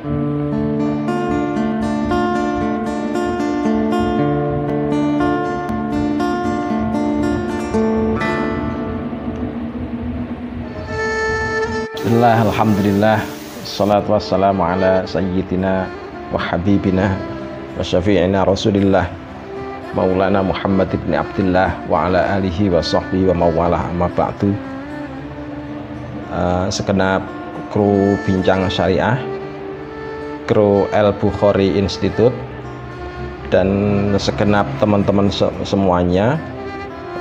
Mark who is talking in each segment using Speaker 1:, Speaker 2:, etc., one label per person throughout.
Speaker 1: Bismillah, alhamdulillah, salatu wassalamu ala sayyidina wa habibina wa syafi'ina rasulillah maulana Muhammad ibn Abdullah wa ala alihi wa sahbihi wa mawalah, amma ba'du. Segenap kru Bincang Syariah, kru Al-Bukhari Institute, dan segenap teman-teman semuanya,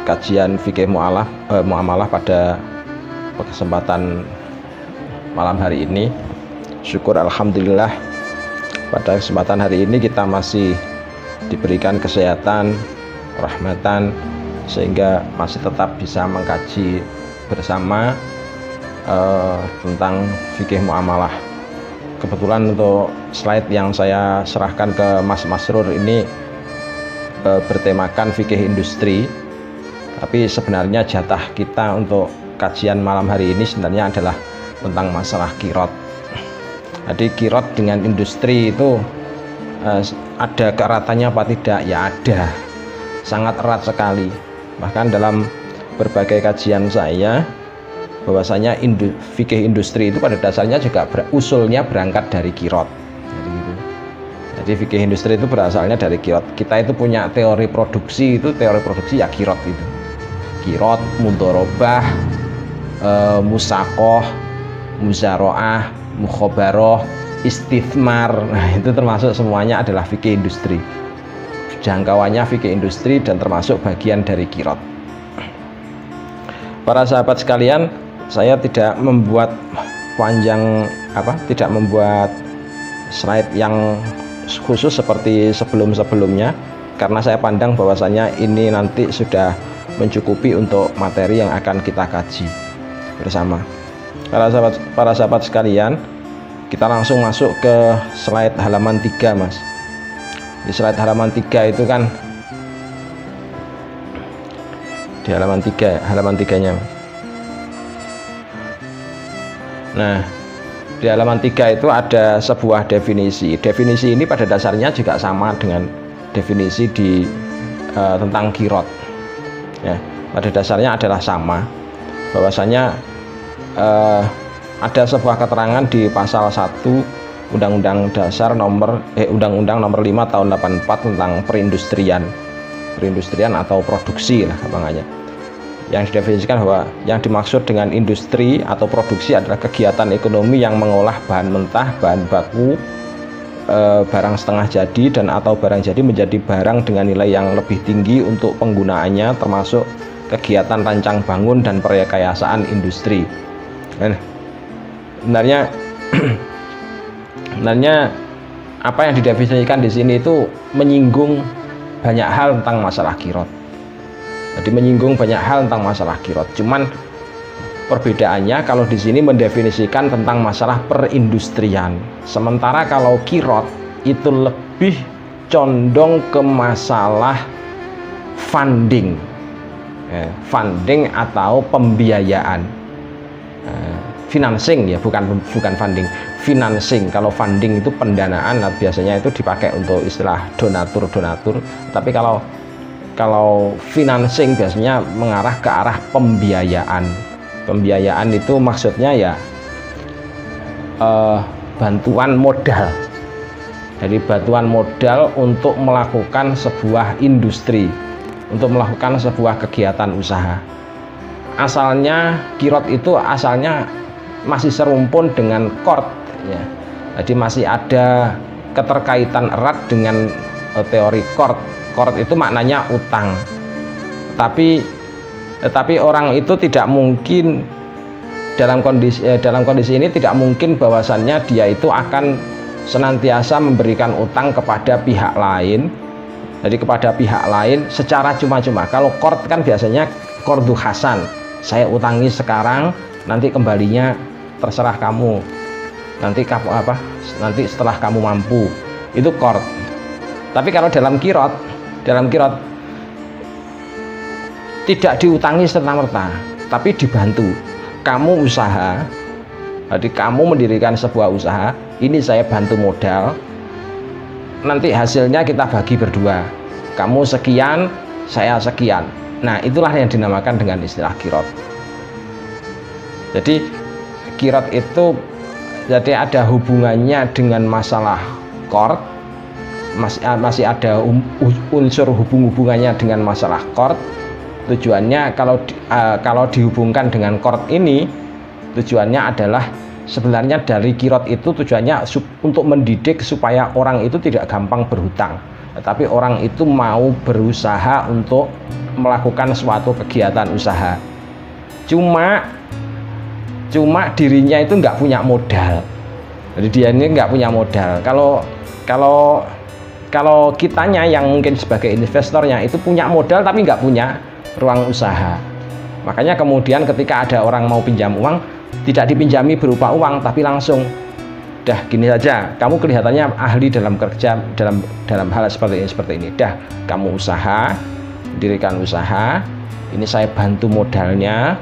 Speaker 1: kajian fikih muamalah pada kesempatan malam hari ini. Syukur alhamdulillah, pada kesempatan hari ini kita masih diberikan kesehatan, rahmatan, sehingga masih tetap bisa mengkaji bersama tentang fikih muamalah. Kebetulan untuk slide yang saya serahkan ke Mas Masrur ini bertemakan fikih industri, tapi sebenarnya jatah kita untuk kajian malam hari ini sebenarnya adalah tentang masalah kirot. Jadi kirot dengan industri itu ada keeratannya apa tidak? Ya ada, sangat erat sekali. Bahkan dalam berbagai kajian saya, bahwasanya fikih industri itu pada dasarnya juga usulnya berangkat dari kirot. Jadi fikih industri itu berasalnya dari kirot. Kita itu punya teori produksi, itu teori produksi ya kirot itu. Kirot, mudorobah, musakoh, muzaroah, mukhobaroh, istithmar, nah itu termasuk semuanya adalah fikih industri. Jangkauannya fikih industri dan termasuk bagian dari kirot. Para sahabat sekalian, saya tidak membuat tidak membuat slide yang khusus seperti sebelum-sebelumnya, karena saya pandang bahwasanya ini nanti sudah mencukupi untuk materi yang akan kita kaji bersama. Para sahabat sekalian, kita langsung masuk ke slide halaman 3, Mas. Di slide halaman 3 itu kan, di halaman 3-nya, Mas. Nah, di halaman 3 itu ada sebuah definisi. Definisi ini pada dasarnya juga sama dengan definisi di tentang kirot. Ya, pada dasarnya adalah sama, bahwasanya ada sebuah keterangan di pasal 1 Undang-Undang Dasar Undang-Undang nomor 5 tahun 84 tentang perindustrian atau produksi lah gampangnya, yang didefinisikan bahwa yang dimaksud dengan industri atau produksi adalah kegiatan ekonomi yang mengolah bahan mentah, bahan baku, barang setengah jadi dan atau barang jadi menjadi barang dengan nilai yang lebih tinggi untuk penggunaannya, termasuk kegiatan rancang bangun dan perkayasaan industri. Nah, sebenarnya apa yang didefinisikan di sini itu menyinggung banyak hal tentang masalah kirot. Jadi menyinggung banyak hal tentang masalah kirot. Cuman perbedaannya kalau di sini mendefinisikan tentang masalah perindustrian, sementara kalau kirot itu lebih condong ke masalah funding, funding atau pembiayaan. Financing ya, bukan funding, financing. Kalau funding itu pendanaan, biasanya itu dipakai untuk istilah donatur, tapi kalau financing biasanya mengarah ke arah pembiayaan. Pembiayaan itu maksudnya ya bantuan modal. Jadi bantuan modal untuk melakukan sebuah industri, untuk melakukan sebuah kegiatan usaha. Asalnya kirot itu asalnya masih serumpun dengan kord ya. Jadi masih ada keterkaitan erat dengan teori kord. Kord itu maknanya utang. Tetapi orang itu tidak mungkin dalam kondisi ini tidak mungkin bahwasannya dia itu akan senantiasa memberikan utang kepada pihak lain. Jadi kepada pihak lain secara cuma-cuma. Kalau kord kan biasanya kordu hasan. Saya utangi sekarang, nanti kembalinya terserah kamu. Nanti setelah kamu mampu. Itu kord. Tapi kalau dalam kirot tidak diutangi serta-merta, tapi dibantu. Kamu usaha, jadi kamu mendirikan sebuah usaha, ini saya bantu modal, nanti hasilnya kita bagi berdua, kamu sekian, saya sekian. Nah, itulah yang dinamakan dengan istilah qirot. Jadi qirot itu jadi ada hubungannya dengan masalah qard, masih ada unsur hubungannya dengan masalah qard. Tujuannya kalau dihubungkan dengan qard ini, tujuannya adalah sebenarnya dari qirot itu tujuannya untuk mendidik supaya orang itu tidak gampang berhutang, tetapi orang itu mau berusaha untuk melakukan suatu kegiatan usaha. Cuma dirinya itu nggak punya modal. Jadi dia ini nggak punya modal. Kalau kitanya yang mungkin sebagai investornya itu punya modal tapi nggak punya ruang usaha. Makanya kemudian ketika ada orang mau pinjam uang, tidak dipinjami berupa uang tapi langsung, dah gini saja, kamu kelihatannya ahli dalam kerja dalam hal seperti ini, dah kamu usaha, dirikan usaha, ini saya bantu modalnya,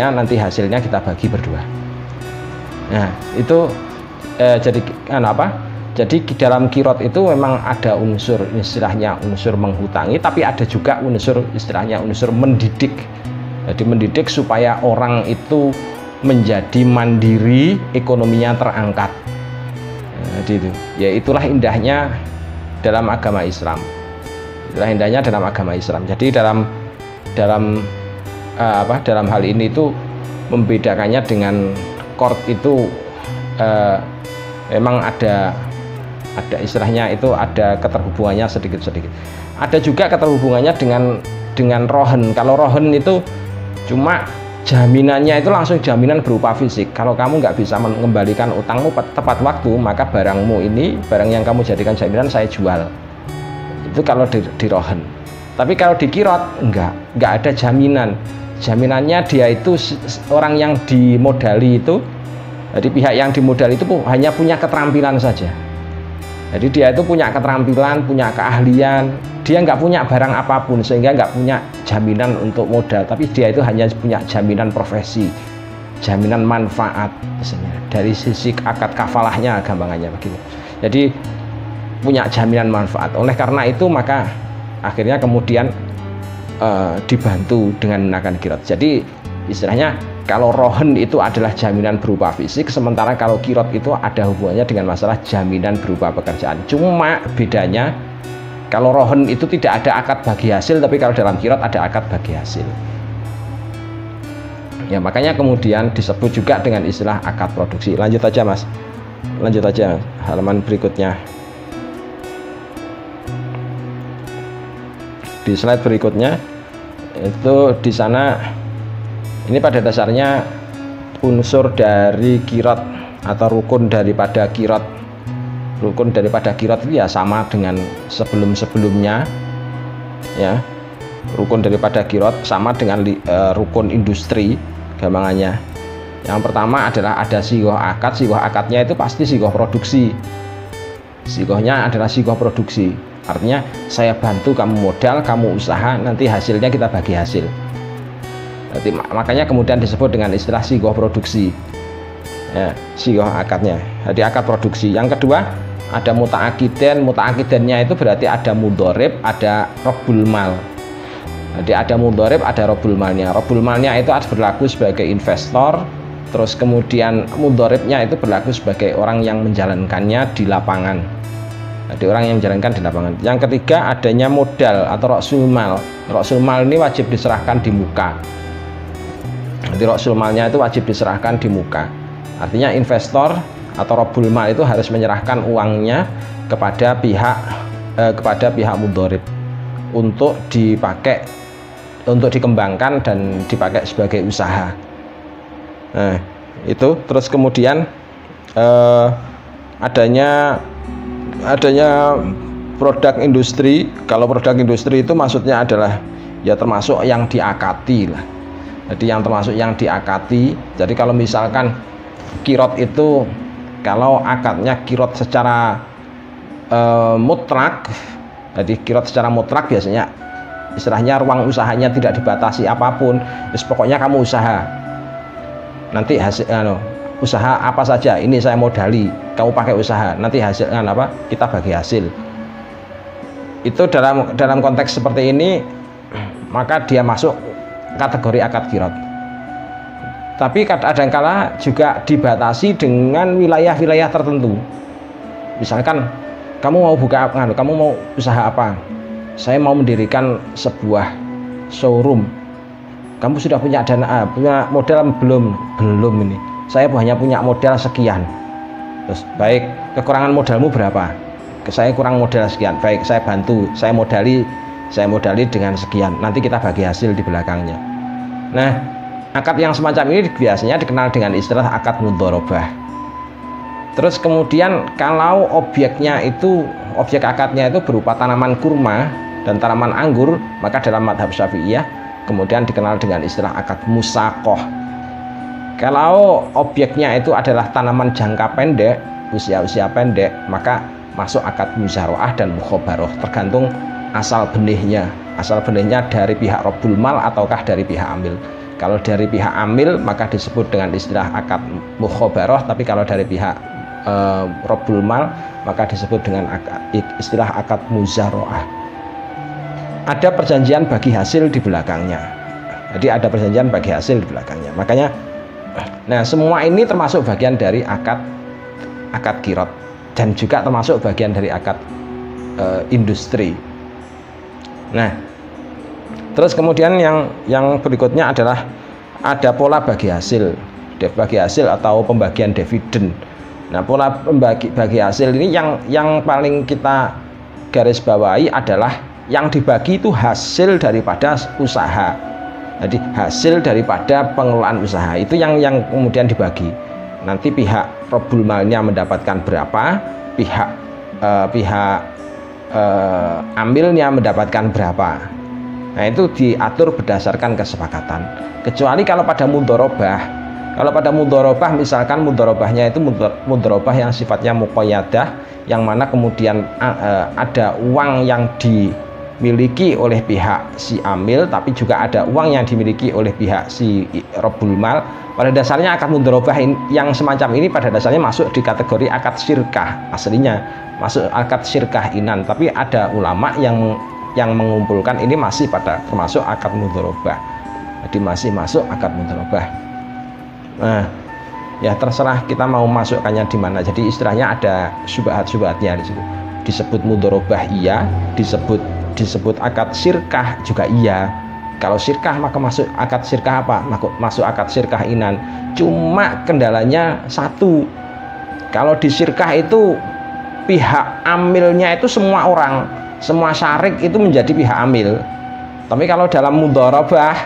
Speaker 1: nanti hasilnya kita bagi berdua. Nah, itu jadi dalam qirot itu memang ada unsur istilahnya unsur menghutangi, tapi ada juga unsur istilahnya unsur mendidik. Jadi mendidik supaya orang itu menjadi mandiri, ekonominya terangkat. Jadi itu, ya itulah indahnya dalam agama Islam. Itulah indahnya dalam agama Islam. Jadi dalam hal ini itu membedakannya dengan qard itu memang ada istilahnya itu ada keterhubungannya sedikit-sedikit. Ada juga keterhubungannya dengan rohen. Kalau rohen itu cuma jaminannya itu langsung jaminan berupa fisik. Kalau kamu nggak bisa mengembalikan utangmu tepat waktu, maka barang yang kamu jadikan jaminan saya jual. Itu kalau di rohen. Tapi kalau di qirot nggak ada jaminan. Jaminannya dia itu orang yang dimodali itu, jadi pihak yang dimodali itu hanya punya keterampilan saja. Jadi dia itu punya keterampilan, punya keahlian, dia nggak punya barang apapun sehingga nggak punya jaminan untuk modal, tapi dia itu hanya punya jaminan profesi, jaminan manfaat misalnya. Dari sisi akad kafalahnya gampangannya begitu. Jadi punya jaminan manfaat. Oleh karena itu maka akhirnya kemudian dibantu dengan menggunakan qirot. Jadi istilahnya kalau rohen itu adalah jaminan berupa fisik, sementara kalau qirot itu ada hubungannya dengan masalah jaminan berupa pekerjaan. Cuma bedanya kalau rohen itu tidak ada akad bagi hasil, tapi kalau dalam qirot ada akad bagi hasil. Ya makanya kemudian disebut juga dengan istilah akad produksi. Lanjut aja Mas, lanjut aja halaman berikutnya. Di slide berikutnya itu di sana. Ini pada dasarnya unsur dari qirot atau rukun daripada qirot. Rukun daripada qirot itu ya sama dengan sebelum-sebelumnya. Ya. Rukun daripada qirot sama dengan rukun industri gampangannya. Yang pertama adalah ada sigoh akad. Sigoh akadnya itu pasti sigoh produksi. Sigohnya adalah sigoh produksi. Artinya saya bantu kamu modal, kamu usaha, nanti hasilnya kita bagi hasil. Jadi, makanya kemudian disebut dengan istilah sigoh produksi, ya, sigoh akadnya. Jadi akad produksi. Yang kedua ada muta'akiden. Muta'akidennya itu berarti ada mudhorib, ada robul mal. Jadi ada mudhorib, ada robul malnya. Robul malnya itu berlaku sebagai investor. Terus kemudian mudhoribnya itu berlaku sebagai orang yang menjalankannya di lapangan. Jadi orang yang menjalankan di lapangan. Yang ketiga adanya modal atau roksul mal. Roksul mal ini wajib diserahkan di muka. Jadi roksul malnya itu wajib diserahkan di muka. Artinya investor atau robul mal itu harus menyerahkan uangnya kepada pihak mudhorib untuk dipakai, untuk dikembangkan dan dipakai sebagai usaha. Nah itu terus kemudian adanya produk industri. Kalau produk industri itu maksudnya adalah ya termasuk yang diakati lah. Jadi yang termasuk yang diakati. Jadi kalau misalkan qirot itu kalau akadnya qirot secara mutlak, jadi qirot secara mutlak biasanya istilahnya ruang usahanya tidak dibatasi apapun. Pokoknya kamu usaha. Nanti hasil usaha apa saja, ini saya modali, kamu pakai usaha, nanti hasilnya apa, kita bagi hasil. Itu dalam konteks seperti ini, maka dia masuk kategori akad qirot. Tapi kadangkala juga dibatasi dengan wilayah-wilayah tertentu. Misalkan kamu mau buka apa, kamu mau usaha apa? Saya mau mendirikan sebuah showroom. Kamu sudah punya dana, punya modal belum? Belum ini. Saya hanya punya modal sekian. Terus, baik, kekurangan modalmu berapa? Saya kurang modal sekian. Baik, saya bantu. Saya modali dengan sekian. Nanti kita bagi hasil di belakangnya. Nah, akad yang semacam ini biasanya dikenal dengan istilah akad mudharabah. Terus kemudian kalau objek akadnya itu berupa tanaman kurma dan tanaman anggur, maka dalam madhab Syafi'iyah kemudian dikenal dengan istilah akad musaqah. Kalau objeknya itu adalah tanaman jangka pendek, usia pendek, maka masuk akad muzaroah dan mukhabarah, tergantung asal benihnya. Asal benihnya dari pihak Rabbul Mal ataukah dari pihak amil. Kalau dari pihak amil maka disebut dengan istilah akad mukhabarah, tapi kalau dari pihak Rabbul Mal maka disebut dengan istilah akad muzaroah. Ada perjanjian bagi hasil di belakangnya. Jadi ada perjanjian bagi hasil di belakangnya. Makanya, nah semua ini termasuk bagian dari akad qirot dan juga termasuk bagian dari akad industri. Nah, terus kemudian yang berikutnya adalah ada pola bagi hasil atau pembagian dividen. Nah, pola bagi hasil ini yang paling kita garis bawahi adalah yang dibagi itu hasil daripada usaha. Jadi hasil daripada pengelolaan usaha itu yang kemudian dibagi. Nanti pihak Rabbul Malnya mendapatkan berapa, pihak amilnya mendapatkan berapa. Nah, itu diatur berdasarkan kesepakatan. Kecuali kalau pada mudharabah. Kalau pada mudharabah, misalkan mudharabahnya itu mudharabah yang sifatnya muqayyadah, yang mana kemudian ada uang yang dimiliki oleh pihak si amil, tapi juga ada uang yang dimiliki oleh pihak si Rabbul Mal. Pada dasarnya akad mudharabah yang semacam ini pada dasarnya masuk di kategori akad syirkah, aslinya masuk akad syirkah inan, tapi ada ulama yang mengumpulkan ini masih termasuk akad mudharabah. Jadi masih masuk akad mudharabah. Nah, ya terserah kita mau masukkannya di mana. Jadi istilahnya ada syubhat-syubhatnya di situ. Disebut mudharabah iya, disebut akad syirkah juga iya. Kalau syirkah maka masuk akad syirkah apa? Masuk akad syirkah inan. Cuma kendalanya satu. Kalau di syirkah itu pihak amilnya itu semua orang, semua syarik itu menjadi pihak amil. Tapi kalau dalam mudharabah,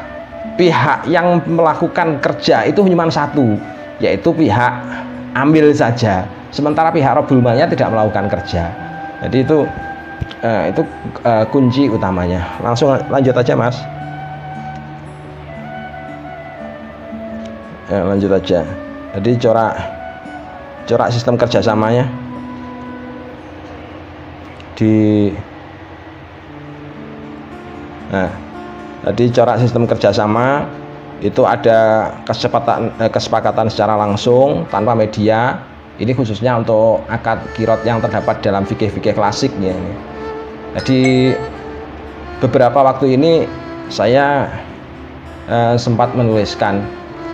Speaker 1: pihak yang melakukan kerja itu cuma satu, yaitu pihak amil saja. Sementara pihak Rabbul Malnya tidak melakukan kerja. Jadi itu kunci utamanya. Langsung lanjut aja, Mas. Ya, lanjut aja. Jadi corak sistem kerjasamanya jadi corak sistem kerjasama itu ada kesepakatan secara langsung tanpa media. Ini khususnya untuk akad qirot yang terdapat dalam fikih-fikih klasik ya. Jadi beberapa waktu ini saya sempat menuliskan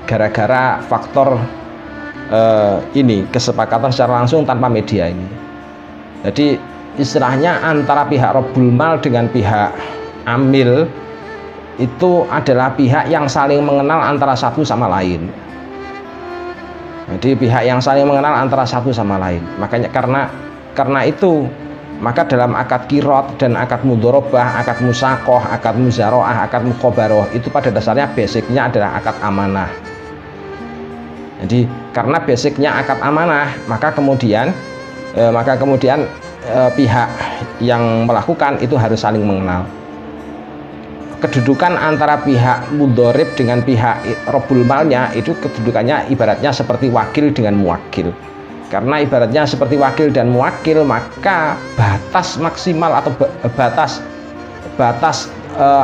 Speaker 1: gara-gara faktor ini kesepakatan secara langsung tanpa media ini. Jadi istilahnya antara pihak Rabbul Mal dengan pihak amil itu adalah pihak yang saling mengenal antara satu sama lain. Jadi pihak yang saling mengenal antara satu sama lain. Makanya karena itu maka dalam akad qirot dan akad mudharabah, akad musaqah, akad muzaroah, akad mukhabarah itu pada dasarnya basicnya adalah akad amanah. Jadi karena basicnya akad amanah, maka kemudian pihak yang melakukan itu harus saling mengenal. Kedudukan antara pihak mudharib dengan pihak Rabbul Malnya itu kedudukannya ibaratnya seperti wakil dengan muwakil. Karena ibaratnya seperti wakil dan muwakil, maka batas maksimal atau batas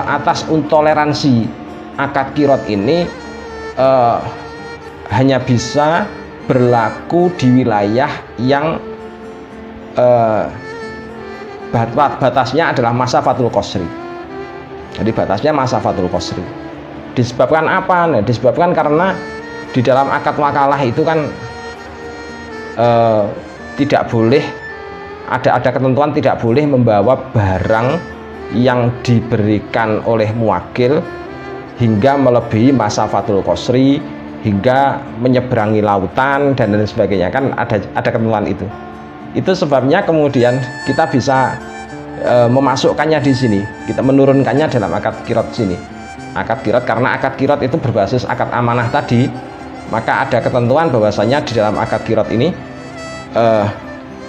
Speaker 1: atas toleransi akad qirot ini hanya bisa berlaku di wilayah yang batasnya adalah masa Fathul Qasri. Jadi batasnya masa Fathul Qasri. Disebabkan apa? Nah, disebabkan karena di dalam akad wakalah itu kan tidak boleh ada ketentuan, tidak boleh membawa barang yang diberikan oleh muwakil hingga melebihi masa Fathul Qasri, hingga menyeberangi lautan dan lain sebagainya, kan ada ketentuan itu. Itu sebabnya kemudian kita bisa memasukkannya di sini, kita menurunkannya dalam akad qirot sini. Akad qirot, karena akad qirot itu berbasis akad amanah tadi, maka ada ketentuan bahwasanya di dalam akad qirot ini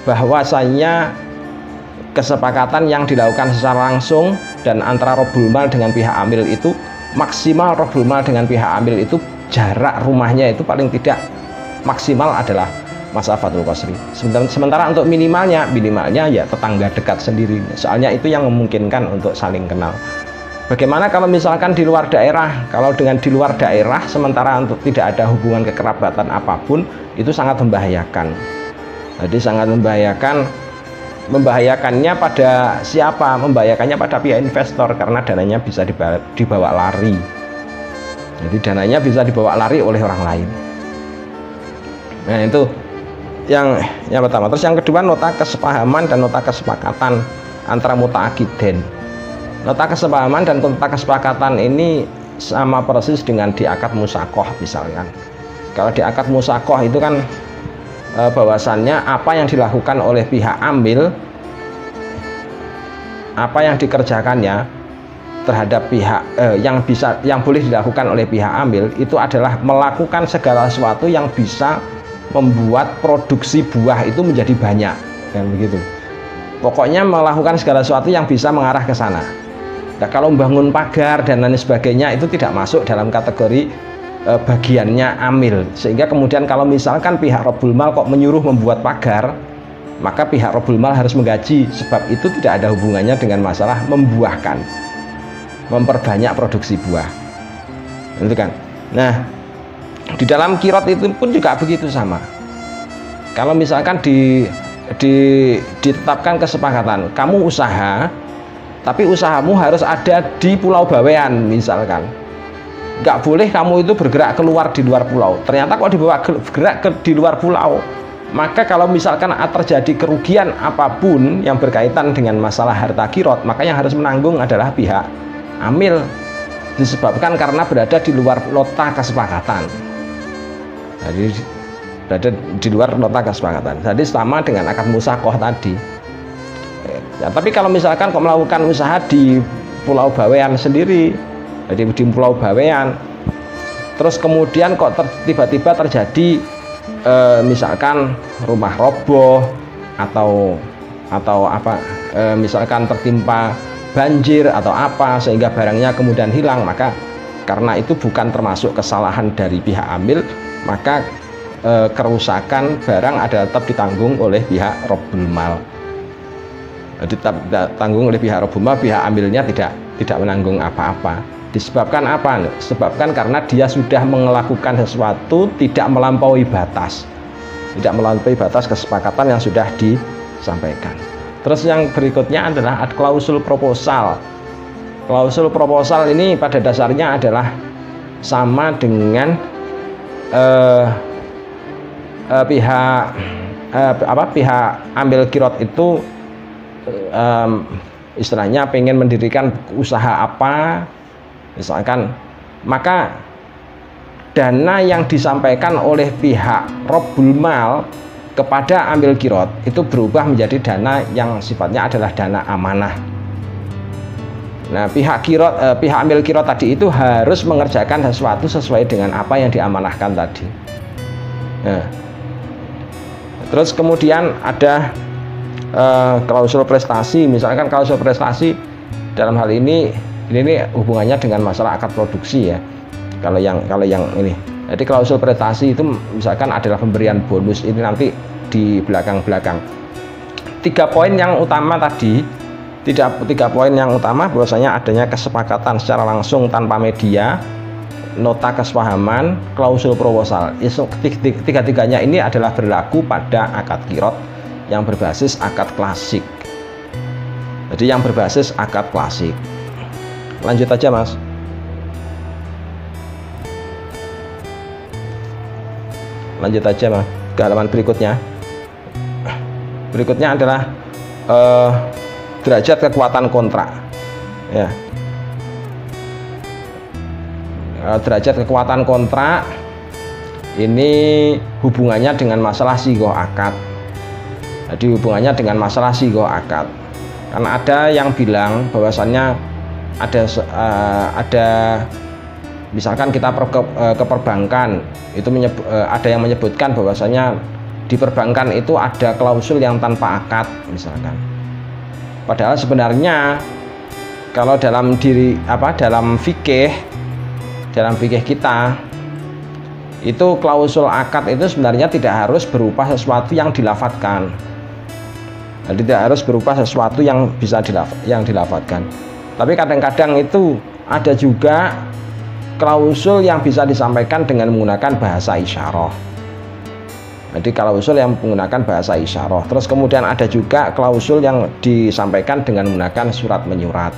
Speaker 1: bahwasanya kesepakatan yang dilakukan secara langsung dan antara Robul Mal dengan pihak amil itu maksimal, Robul Mal dengan pihak amil itu jarak rumahnya itu paling tidak maksimal adalah masa Fathul Qasri. Sementara untuk minimalnya ya tetangga dekat sendiri. Soalnya itu yang memungkinkan untuk saling kenal. Bagaimana kalau misalkan di luar daerah? Kalau dengan di luar daerah sementara untuk tidak ada hubungan kekerabatan apapun, itu sangat membahayakan. Jadi sangat membahayakan. Membahayakannya pada siapa? Membahayakannya pada pihak investor karena dananya bisa dibawa lari. Jadi dananya bisa dibawa lari oleh orang lain. Nah, itu yang pertama. Terus yang kedua, nota kesepahaman dan nota kesepakatan antara muta'aqidain. Nota kesepahaman dan nota kesepakatan ini sama persis dengan di akad musaqah misalkan. Kalau di akad musaqah itu kan bahwasannya apa yang dilakukan oleh pihak amil, apa yang dikerjakannya terhadap pihak yang boleh dilakukan oleh pihak amil itu adalah melakukan segala sesuatu yang bisa membuat produksi buah itu menjadi banyak, dan begitu. Pokoknya melakukan segala sesuatu yang bisa mengarah ke sana. Nah, kalau membangun pagar dan lain sebagainya itu tidak masuk dalam kategori bagiannya amil. Sehingga kemudian kalau misalkan pihak Robul Mal kok menyuruh membuat pagar, maka pihak Robul Mal harus menggaji, sebab itu tidak ada hubungannya dengan masalah membuahkan, memperbanyak produksi buah. Itu kan. Nah, di dalam qirot itu pun juga begitu sama. Kalau misalkan ditetapkan kesepakatan, kamu usaha, tapi usahamu harus ada di Pulau Bawean misalkan. Nggak boleh kamu itu bergerak keluar di luar pulau. Ternyata kok bergerak di luar pulau, maka kalau misalkan terjadi kerugian apapun yang berkaitan dengan masalah harta qirot, maka yang harus menanggung adalah pihak amil, disebabkan karena berada di luar nota kesepakatan. Jadi berada di luar nota kesepakatan. Jadi sama dengan akad musaqah tadi. Ya, tapi kalau misalkan kok melakukan usaha di Pulau Bawean sendiri, jadi di Pulau Bawean, terus kemudian kok tiba-tiba terjadi misalkan rumah roboh atau apa, misalkan tertimpa banjir atau apa sehingga barangnya kemudian hilang, maka karena itu bukan termasuk kesalahan dari pihak amil, maka kerusakan barang adalah tetap ditanggung oleh pihak Robul Mal. Tetap ditanggung oleh pihak Robul Mal, pihak amilnya tidak menanggung apa-apa. Disebabkan apa? Disebabkan karena dia sudah melakukan sesuatu tidak melampaui batas, kesepakatan yang sudah disampaikan. Terus yang berikutnya adalah klausul proposal. Klausul proposal ini pada dasarnya adalah sama dengan pihak amil qirot itu istilahnya pengen mendirikan usaha apa misalkan, maka dana yang disampaikan oleh pihak Robul Mal kepada amil qirot itu berubah menjadi dana yang sifatnya adalah dana amanah. Nah, pihak amil qirot tadi itu harus mengerjakan sesuatu sesuai dengan apa yang diamanahkan tadi. Nah, terus kemudian ada klausul prestasi. Misalkan klausul prestasi dalam hal ini hubungannya dengan masalah akad produksi ya. Kalau yang ini, jadi klausul prestasi itu misalkan adalah pemberian bonus, ini nanti di belakang-belakang. 3 poin yang utama tadi, 3 poin yang utama bahwasanya adanya kesepakatan secara langsung tanpa media, nota kesepahaman, klausul proposal. Tiga-tiganya ini adalah berlaku pada akad kirot yang berbasis akad klasik. Jadi yang berbasis akad klasik. Lanjut aja Mas. Lanjut aja Mas ke halaman berikutnya. Berikutnya adalah derajat kekuatan kontrak. Ya. Derajat kekuatan kontrak ini hubungannya dengan masalah sigoh akad. Jadi hubungannya dengan masalah sigoh akad. Karena ada yang bilang bahwasannya ada misalkan kita ke perbankan itu ada yang menyebutkan bahwasanya di perbankan itu ada klausul yang tanpa akad misalkan. Padahal sebenarnya kalau dalam fikih kita itu klausul akad itu sebenarnya tidak harus berupa sesuatu yang dilafatkan. Jadi tidak harus berupa sesuatu yang bisa dilafatkan. Tapi kadang-kadang itu ada juga klausul yang bisa disampaikan dengan menggunakan bahasa isyarah. Jadi klausul yang menggunakan bahasa isyarah. Terus kemudian ada juga klausul yang disampaikan dengan menggunakan surat menyurat.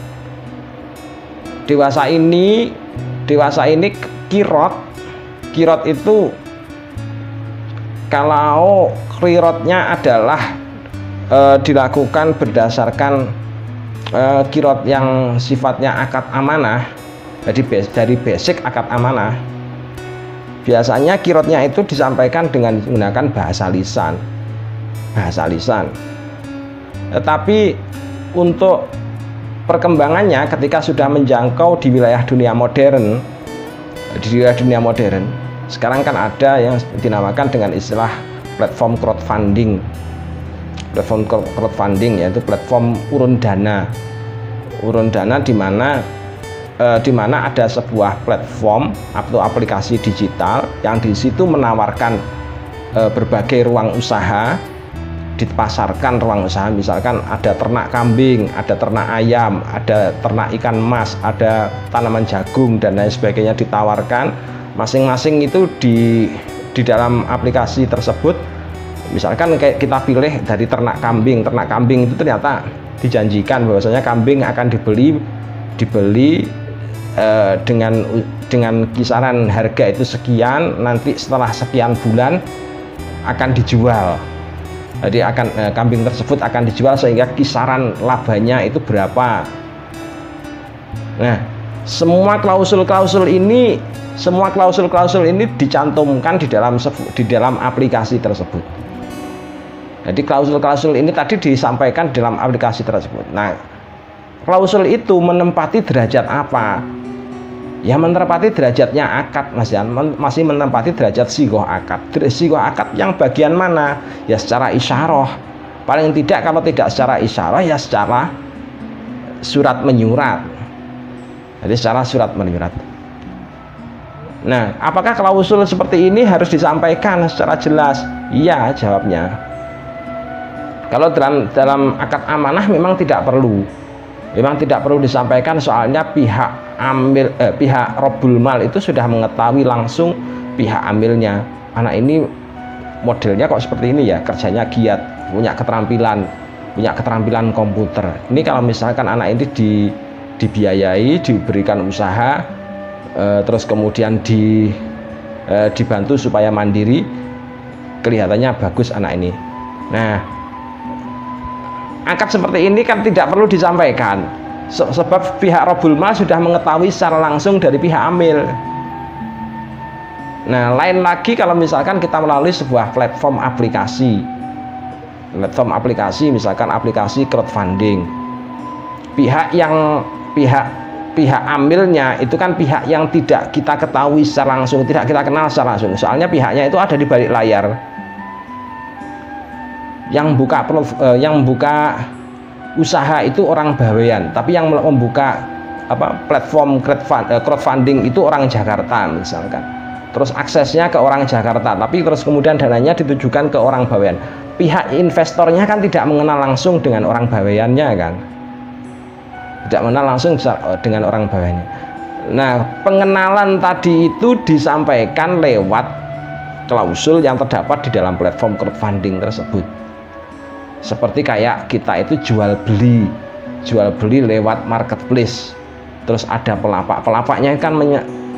Speaker 1: Dewasa ini kirot itu kalau kirotnya adalah dilakukan berdasarkan kirot yang sifatnya akad amanah. Jadi dari basic akad amanah biasanya kirotnya itu disampaikan dengan menggunakan bahasa lisan. Tetapi untuk perkembangannya ketika sudah menjangkau di wilayah dunia modern, sekarang kan ada yang dinamakan dengan istilah platform crowdfunding. Platform crowdfunding yaitu platform urun dana di mana ada sebuah platform atau aplikasi digital yang di situ menawarkan berbagai ruang usaha, dipasarkan ruang usaha. Misalkan ada ternak kambing, ada ternak ayam, ada ternak ikan mas, ada tanaman jagung dan lain sebagainya ditawarkan. Masing-masing itu di dalam aplikasi tersebut. Misalkan kayak kita pilih dari ternak kambing itu ternyata dijanjikan bahwasanya kambing akan dibeli dengan kisaran harga itu sekian, nanti setelah sekian bulan akan dijual. Jadi kambing tersebut akan dijual sehingga kisaran labanya itu berapa. Nah, semua klausul-klausul ini dicantumkan di dalam aplikasi tersebut. Jadi klausul-klausul ini tadi disampaikan dalam aplikasi tersebut. Nah, klausul itu menempati derajat apa? Ya menempati derajatnya akad, Mas Yan. Masih menempati derajat sigoh akad. Sigoh akad yang bagian mana? Ya secara isyarah. Paling tidak kalau tidak secara isyarah ya secara surat menyurat. Jadi secara surat menyurat. Nah, apakah klausul seperti ini harus disampaikan secara jelas? Iya, jawabnya. Kalau dalam akad amanah memang tidak perlu. Memang tidak perlu disampaikan, soalnya pihak Rabbul Mal itu sudah mengetahui langsung pihak amilnya. Anak ini modelnya kok seperti ini ya, kerjanya giat, punya keterampilan komputer. Ini kalau misalkan anak ini dibiayai, diberikan usaha, terus kemudian dibantu supaya mandiri, kelihatannya bagus anak ini. Nah, akad seperti ini kan tidak perlu disampaikan, sebab pihak Rabbul Mal sudah mengetahui secara langsung dari pihak amil. Nah, lain lagi kalau misalkan kita melalui sebuah platform aplikasi, misalkan aplikasi crowdfunding, pihak amilnya itu kan pihak yang tidak kita ketahui secara langsung, tidak kita kenal secara langsung, soalnya pihaknya itu ada di balik layar. Yang buka usaha itu orang Bawean, tapi yang membuka platform crowdfunding itu orang Jakarta misalkan. Terus aksesnya ke orang Jakarta, tapi terus kemudian dananya ditujukan ke orang Bawean. Pihak investornya kan tidak mengenal langsung dengan orang Baweannya kan, tidak mengenal langsung dengan orang Baweannya. Nah, pengenalan tadi itu disampaikan lewat klausul yang terdapat di dalam platform crowdfunding tersebut. Seperti kayak kita itu jual beli lewat marketplace. Terus ada pelapak, pelapaknya kan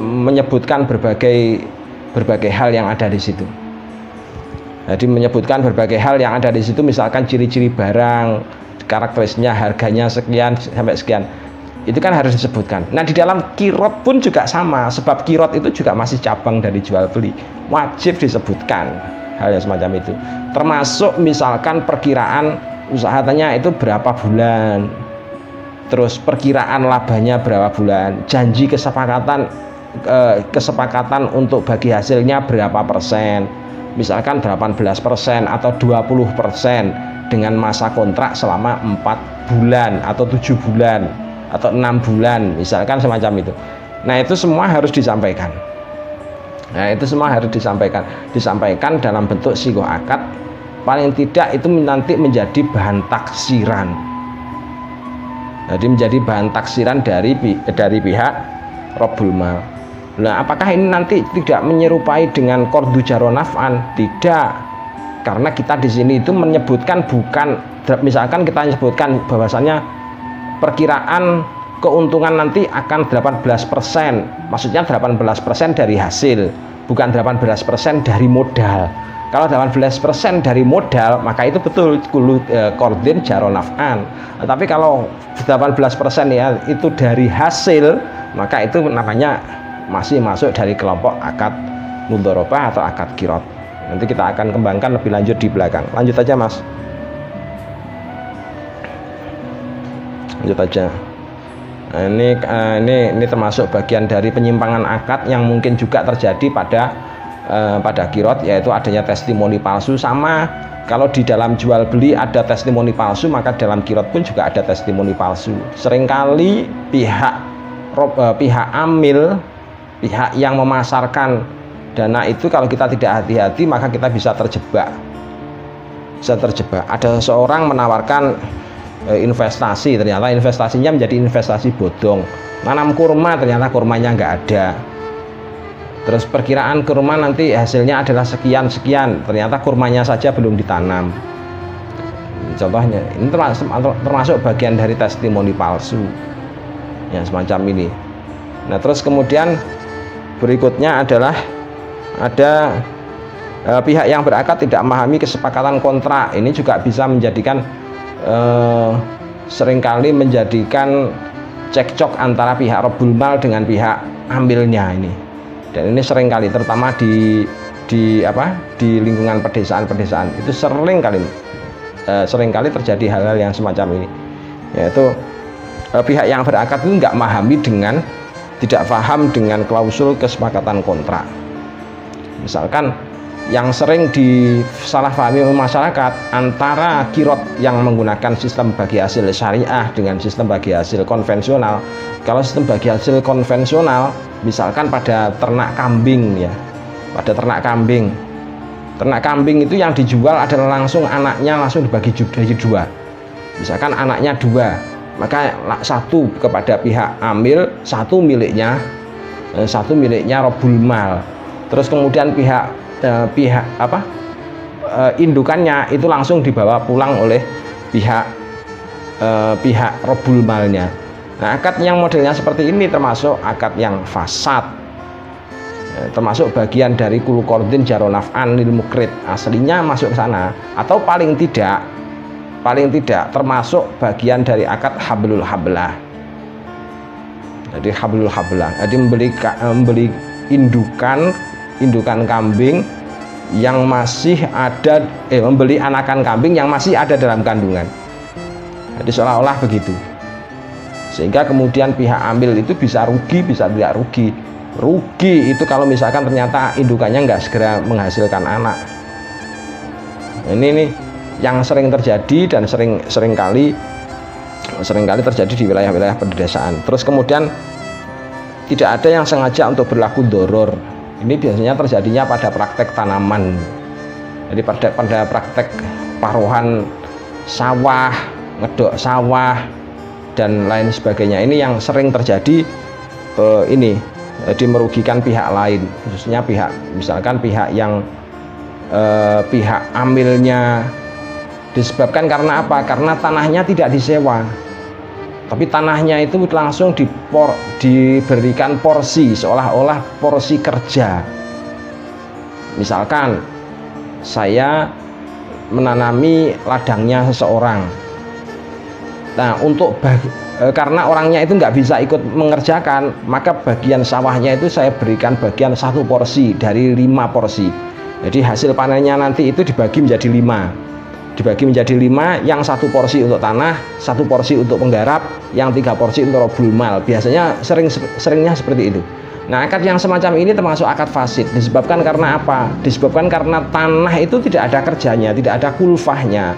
Speaker 1: menyebutkan berbagai hal yang ada di situ. Jadi menyebutkan berbagai hal yang ada di situ, misalkan ciri-ciri barang, karakteristiknya, harganya sekian sampai sekian. Itu kan harus disebutkan. Nah, di dalam kirot pun juga sama, sebab kirot itu juga masih cabang dari jual beli. Wajib disebutkan hal yang semacam itu. Termasuk misalkan perkiraan usahanya itu berapa bulan. Terus perkiraan labanya berapa bulan, janji kesepakatan untuk bagi hasilnya berapa persen. Misalkan 18% atau 20% dengan masa kontrak selama 4 bulan atau 7 bulan atau 6 bulan, misalkan semacam itu. Nah, itu semua harus disampaikan. Disampaikan dalam bentuk sigoh akad. Paling tidak itu nanti menjadi bahan taksiran. Jadi menjadi bahan taksiran dari pihak Rabbul Mal. Nah, apakah ini nanti tidak menyerupai dengan qordu jaro naf'an? Tidak, karena kita di sini itu menyebutkan bukan, misalkan kita menyebutkan bahwasannya perkiraan keuntungan nanti akan 18%, maksudnya 18% dari hasil, bukan 18% dari modal. Kalau 18% dari modal, maka itu betul qordin jaro naf'an. Tapi kalau 18% ya itu dari hasil, maka itu namanya masih masuk dari kelompok akad mudharabah atau akad kirot. Nanti kita akan kembangkan lebih lanjut di belakang. Lanjut aja, Mas. Lanjut aja. Nah, ini termasuk bagian dari penyimpangan akad yang mungkin juga terjadi pada kirot, yaitu adanya testimoni palsu. Sama kalau di dalam jual beli ada testimoni palsu, maka dalam kirot pun juga ada testimoni palsu. Seringkali pihak amil, pihak yang memasarkan dana itu, kalau kita tidak hati-hati maka kita bisa terjebak. Ada seseorang menawarkan investasi, ternyata investasinya menjadi investasi bodong. Nanam kurma, ternyata kurmanya nggak ada. Terus perkiraan kurma nanti hasilnya adalah sekian, ternyata kurmanya saja belum ditanam. Contohnya ini termasuk bagian dari testimoni palsu ya, semacam ini. Nah, terus kemudian berikutnya adalah ada pihak yang berakad tidak memahami kesepakatan kontrak. Ini juga bisa menjadikan seringkali menjadikan cekcok antara pihak Rabbul Mal dengan pihak ambilnya ini. Dan ini seringkali, terutama di lingkungan pedesaan itu seringkali terjadi hal-hal yang semacam ini, yaitu pihak yang berakad itu nggak memahami tidak paham dengan klausul kesepakatan kontrak. Misalkan yang sering disalahpahami oleh masyarakat antara kirot yang menggunakan sistem bagi hasil syariah dengan sistem bagi hasil konvensional. Kalau sistem bagi hasil konvensional, misalkan pada ternak kambing ya, ternak kambing itu yang dijual adalah anaknya langsung dibagi jadi 2. Misalkan anaknya 2, maka 1 kepada pihak amil, 1 miliknya Rabbul Mal. Terus kemudian indukannya itu langsung dibawa pulang oleh pihak Rabbul Malnya. Nah, akad yang modelnya seperti ini termasuk akad yang fasad, termasuk bagian dari kulu qordin jaro naf'an lil mukrid, aslinya masuk ke sana, atau paling tidak termasuk bagian dari akad hablul hablah. Jadi hablul hablah, jadi membeli indukan kambing yang masih ada, membeli anakan kambing yang masih ada dalam kandungan. Jadi seolah-olah begitu, sehingga kemudian pihak ambil itu bisa rugi, bisa tidak rugi. Rugi itu kalau misalkan ternyata indukannya nggak segera menghasilkan anak. Ini yang sering terjadi dan seringkali terjadi di wilayah-wilayah pedesaan. Terus kemudian tidak ada yang sengaja untuk berlaku doror. Ini biasanya terjadinya pada praktek tanaman. Jadi pada praktek paruhan sawah, ngedok sawah dan lain sebagainya. Ini yang sering terjadi ini jadi merugikan pihak lain, khususnya misalkan pihak yang pihak amilnya. Disebabkan karena apa? Karena tanahnya tidak disewa, tapi tanahnya itu langsung diberikan porsi, seolah-olah porsi kerja. Misalkan saya menanami ladangnya seseorang, nah karena orangnya itu nggak bisa ikut mengerjakan, maka bagian sawahnya itu saya berikan bagian 1 porsi dari 5 porsi. Jadi hasil panennya nanti itu dibagi menjadi 5, yang 1 porsi untuk tanah, 1 porsi untuk penggarap, yang 3 porsi untuk robul mal. Biasanya seringnya seperti itu. Nah, akad yang semacam ini termasuk akad fasid. Disebabkan karena apa? Disebabkan karena tanah itu tidak ada kerjanya, tidak ada kulfahnya.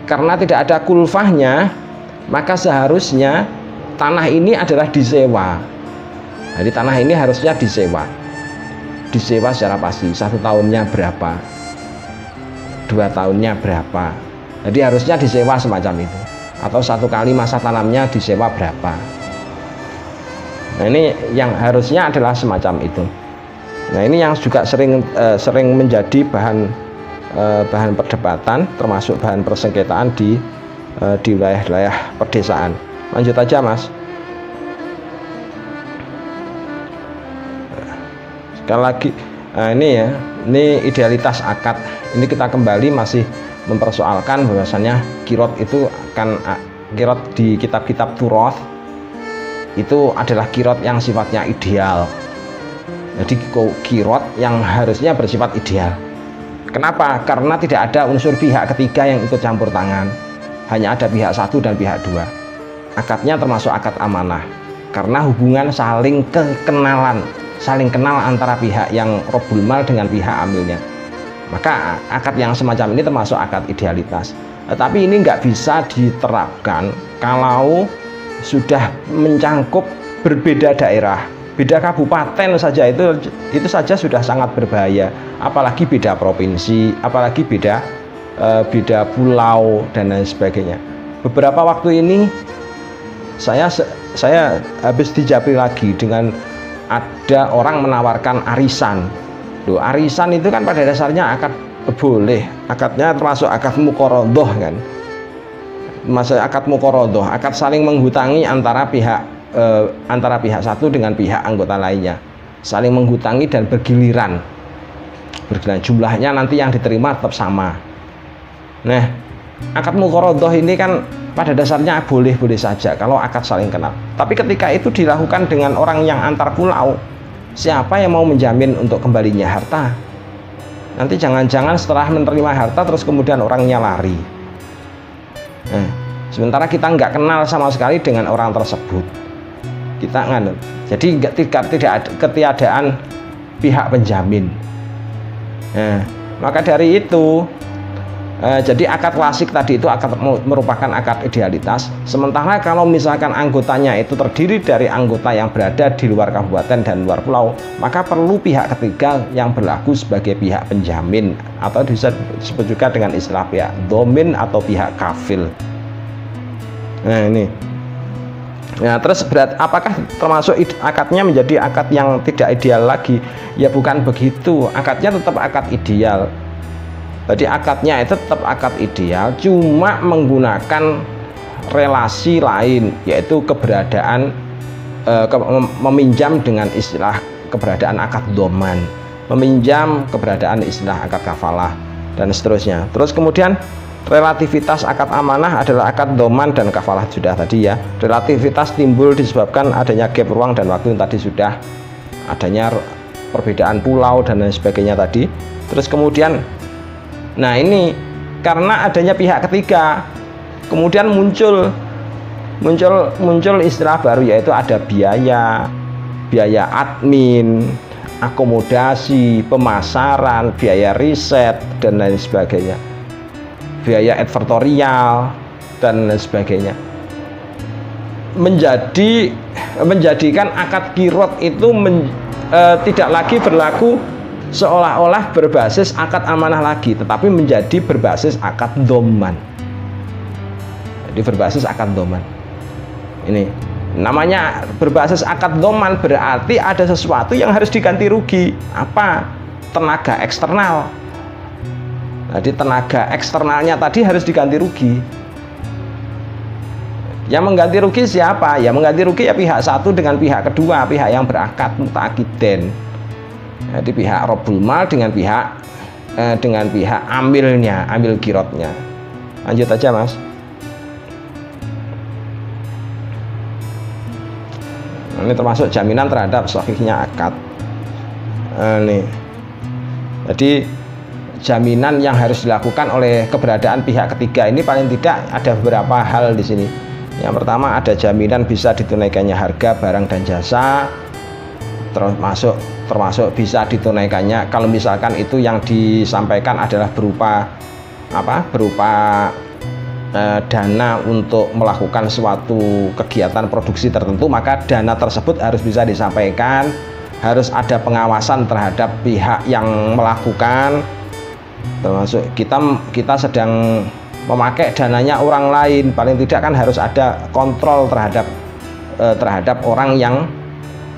Speaker 1: Karena tidak ada kulfahnya, maka seharusnya tanah ini adalah disewa. Jadi tanah ini harusnya disewa secara pasti. 1 tahunnya berapa, 2 tahunnya berapa. Jadi harusnya disewa semacam itu, atau 1 kali masa tanamnya disewa berapa. Nah, ini yang harusnya adalah semacam itu. Nah, ini yang juga sering menjadi bahan perdebatan, termasuk bahan persengketaan di wilayah-wilayah pedesaan. Lanjut aja, Mas. Sekali lagi, nah ini idealitas akad. Ini kita kembali masih mempersoalkan bahwasannya kirot itu kirot di kitab-kitab Turoth itu adalah kirot yang sifatnya ideal. Jadi kirot yang harusnya bersifat ideal. Kenapa? Karena tidak ada unsur pihak ketiga yang ikut campur tangan. Hanya ada pihak 1 dan pihak 2. Akadnya termasuk akad amanah, karena hubungan saling kenal antara pihak yang robul mal dengan pihak amilnya. Maka akad yang semacam ini termasuk akad idealitas. Tetapi ini nggak bisa diterapkan kalau sudah mencangkup berbeda daerah, beda kabupaten saja, itu saja sudah sangat berbahaya. Apalagi beda provinsi, apalagi beda pulau dan lain sebagainya. Beberapa waktu ini saya habis dijapri lagi dengan ada orang menawarkan arisan. Loh, arisan itu kan pada dasarnya akad boleh, akadnya termasuk akad muqaradhah kan. Masa akad muqaradhah, akad saling menghutangi antara pihak 1 dengan pihak anggota lainnya, saling menghutangi dan bergiliran. Jumlahnya nanti yang diterima tetap sama. Nah, akad muqaradhah ini kan pada dasarnya boleh-boleh saja kalau akad saling kenal. Tapi ketika itu dilakukan dengan orang yang antar pulau, siapa yang mau menjamin untuk kembalinya harta? Nanti jangan-jangan setelah menerima harta terus kemudian orangnya lari. Nah, sementara kita nggak kenal sama sekali dengan orang tersebut, kita nganut. Jadi tidak ada ketiadaan pihak penjamin. Nah, maka dari itu jadi akad klasik tadi itu merupakan akad idealitas. Sementara kalau misalkan anggotanya itu terdiri dari anggota yang berada di luar kabupaten dan luar pulau, maka perlu pihak ketiga yang berlaku sebagai pihak penjamin, atau bisa disebut juga dengan istilah pihak domin atau pihak kafil. Nah, ini. Nah, terus apakah termasuk akadnya menjadi akad yang tidak ideal lagi? Ya bukan begitu. Akadnya tetap akad ideal. Jadi akadnya itu tetap akad ideal, cuma menggunakan relasi lain, yaitu keberadaan meminjam dengan istilah keberadaan akad doman, meminjam keberadaan istilah akad kafalah, dan seterusnya. Terus kemudian relativitas akad amanah adalah akad doman dan kafalah sudah tadi ya. Relativitas timbul disebabkan adanya gap ruang dan waktu yang tadi sudah, adanya perbedaan pulau dan lain sebagainya tadi. Terus kemudian, nah ini karena adanya pihak ketiga, kemudian muncul istilah baru, yaitu ada biaya admin, akomodasi, pemasaran, biaya riset dan lain sebagainya, biaya advertorial dan lain sebagainya, menjadikan akad kirot itu tidak lagi berlaku seolah-olah berbasis akad amanah lagi, tetapi menjadi berbasis akad doman. Jadi berbasis akad doman. Ini. Namanya berbasis akad doman berarti ada sesuatu yang harus diganti rugi. Apa? Tenaga eksternal. Jadi tenaga eksternalnya tadi harus diganti rugi. Yang mengganti rugi siapa? Ya mengganti rugi ya pihak satu dengan pihak kedua, pihak yang berakad muta'akiden. Jadi pihak Rabbul Mal dengan pihak amilnya, amil kirotnya. Lanjut aja Mas. Ini termasuk jaminan terhadap sahihnya akad. Nih. Jadi jaminan yang harus dilakukan oleh keberadaan pihak ketiga ini paling tidak ada beberapa hal di sini. Yang pertama ada jaminan bisa ditunaikannya harga barang dan jasa, termasuk bisa ditunaikannya kalau misalkan itu yang disampaikan adalah berupa apa? Berupa dana untuk melakukan suatu kegiatan produksi tertentu, maka dana tersebut harus bisa disampaikan, harus ada pengawasan terhadap pihak yang melakukan, termasuk kita sedang memakai dananya orang lain, paling tidak kan harus ada kontrol terhadap orang yang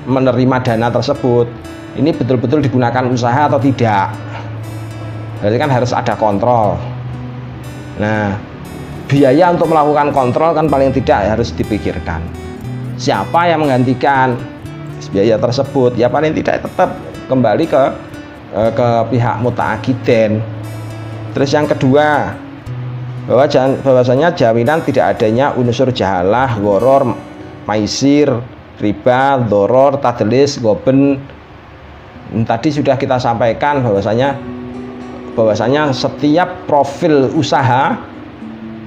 Speaker 1: menerima dana tersebut, ini betul-betul digunakan usaha atau tidak. Jadi kan harus ada kontrol. Nah, biaya untuk melakukan kontrol kan paling tidak harus dipikirkan. Siapa yang menggantikan biaya tersebut? Ya paling tidak tetap kembali ke pihak muta'akiden. Terus yang kedua, bahwasanya jaminan tidak adanya unsur jahalah, gharar, maisir, riba, doror, tadlis, goben. Tadi sudah kita sampaikan bahwasanya setiap profil usaha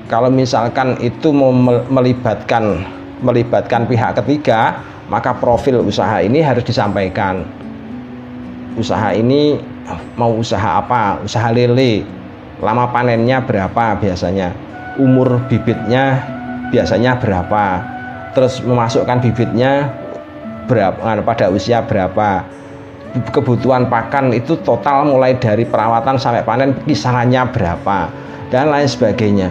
Speaker 1: kalau misalkan itu melibatkan pihak ketiga, maka profil usaha ini harus disampaikan. Usaha ini mau usaha apa? Usaha lele. Lama panennya berapa biasanya? Umur bibitnya biasanya berapa? Terus memasukkan bibitnya berapa pada usia berapa? Kebutuhan pakan itu total mulai dari perawatan sampai panen kisarannya berapa? Dan lain sebagainya.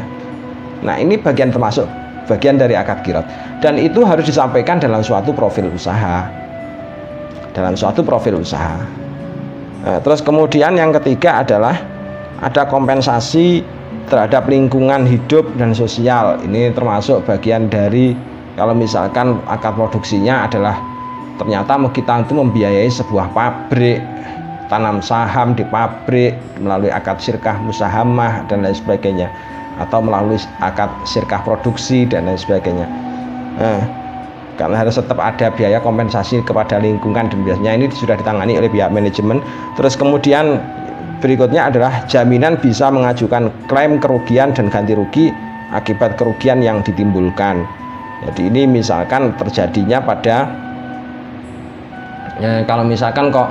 Speaker 1: Nah, ini termasuk bagian dari akad kirot, dan itu harus disampaikan dalam suatu profil usaha. Nah, terus kemudian yang ketiga adalah ada kompensasi terhadap lingkungan hidup dan sosial. Ini termasuk bagian dari kalau misalkan akad produksinya adalah ternyata kita itu membiayai sebuah pabrik, tanam saham di pabrik melalui akad syirkah musahamah dan lain sebagainya, atau melalui akad syirkah produksi dan lain sebagainya. Nah, karena harus tetap ada biaya kompensasi kepada lingkungan, dan biasanya ini sudah ditangani oleh pihak manajemen. Terus kemudian berikutnya adalah jaminan bisa mengajukan klaim kerugian dan ganti rugi akibat kerugian yang ditimbulkan. Jadi ini misalkan terjadinya pada kalau misalkan kok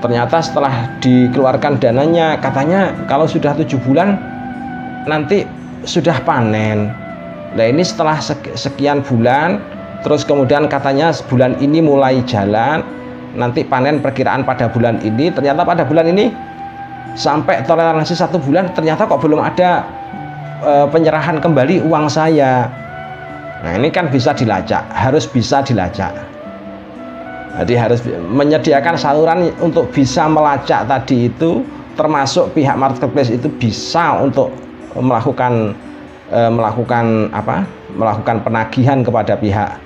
Speaker 1: ternyata setelah dikeluarkan dananya katanya kalau sudah 7 bulan nanti sudah panen. Nah, ini setelah sekian bulan, terus kemudian katanya bulan ini mulai jalan, nanti panen perkiraan pada bulan ini, ternyata pada bulan ini sampai toleransi 1 bulan ternyata kok belum ada penyerahan kembali uang saya. Nah, ini kan bisa dilacak, harus bisa dilacak. Jadi harus menyediakan saluran untuk bisa melacak tadi itu, termasuk pihak marketplace itu bisa untuk melakukan penagihan kepada pihak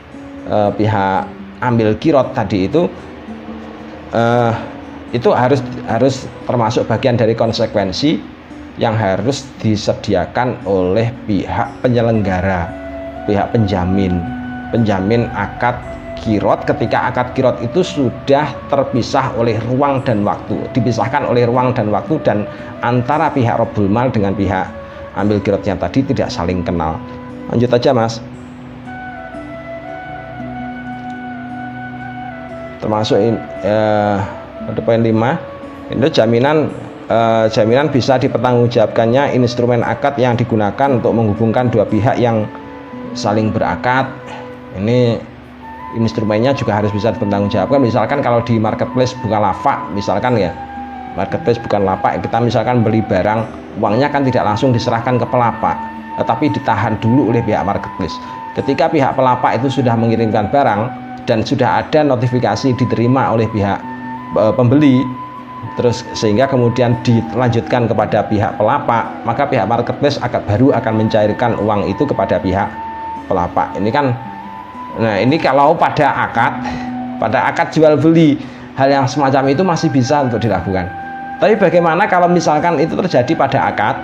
Speaker 1: ambil kirot tadi itu harus termasuk bagian dari konsekuensi yang harus disediakan oleh pihak penyelenggara, pihak penjamin akad kirot, ketika akad kirot itu sudah terpisah oleh ruang dan waktu, dipisahkan oleh ruang dan waktu, dan antara pihak Rabbul Mal dengan pihak ambil kirotnya tadi tidak saling kenal. Lanjut aja Mas. Termasuk pada poin 5 itu jaminan bisa dipertanggungjawabkannya instrumen akad yang digunakan untuk menghubungkan dua pihak yang saling berakad. Ini instrumennya juga harus bisa dipertanggungjawabkan. Misalkan kalau di marketplace bukan lapak, misalkan ya, marketplace bukan lapak, kita misalkan beli barang, uangnya kan tidak langsung diserahkan ke pelapak, tetapi ditahan dulu oleh pihak marketplace. Ketika pihak pelapak itu sudah mengirimkan barang dan sudah ada notifikasi diterima oleh pihak pembeli, terus sehingga kemudian dilanjutkan kepada pihak pelapak, maka pihak marketplace baru akan mencairkan uang itu kepada pihak pelapak. Ini kan, nah ini kalau pada akad jual beli, hal yang semacam itu masih bisa untuk dilakukan. Tapi bagaimana kalau misalkan itu terjadi pada akad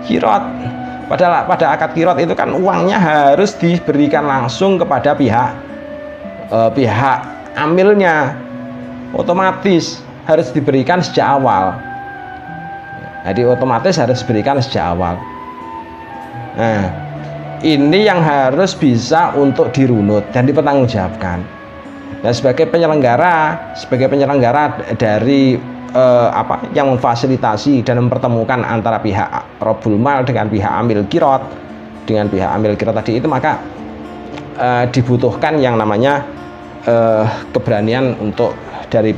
Speaker 1: kirot? Pada akad kirot itu kan uangnya harus diberikan langsung kepada pihak amilnya, otomatis harus diberikan sejak awal. Jadi otomatis harus diberikan sejak awal. Nah, ini yang harus bisa untuk dirunut dan dipertanggungjawabkan. Dan sebagai penyelenggara dari yang memfasilitasi dan mempertemukan antara pihak Robul Mal dengan pihak amil kirot tadi itu, maka dibutuhkan yang namanya keberanian dari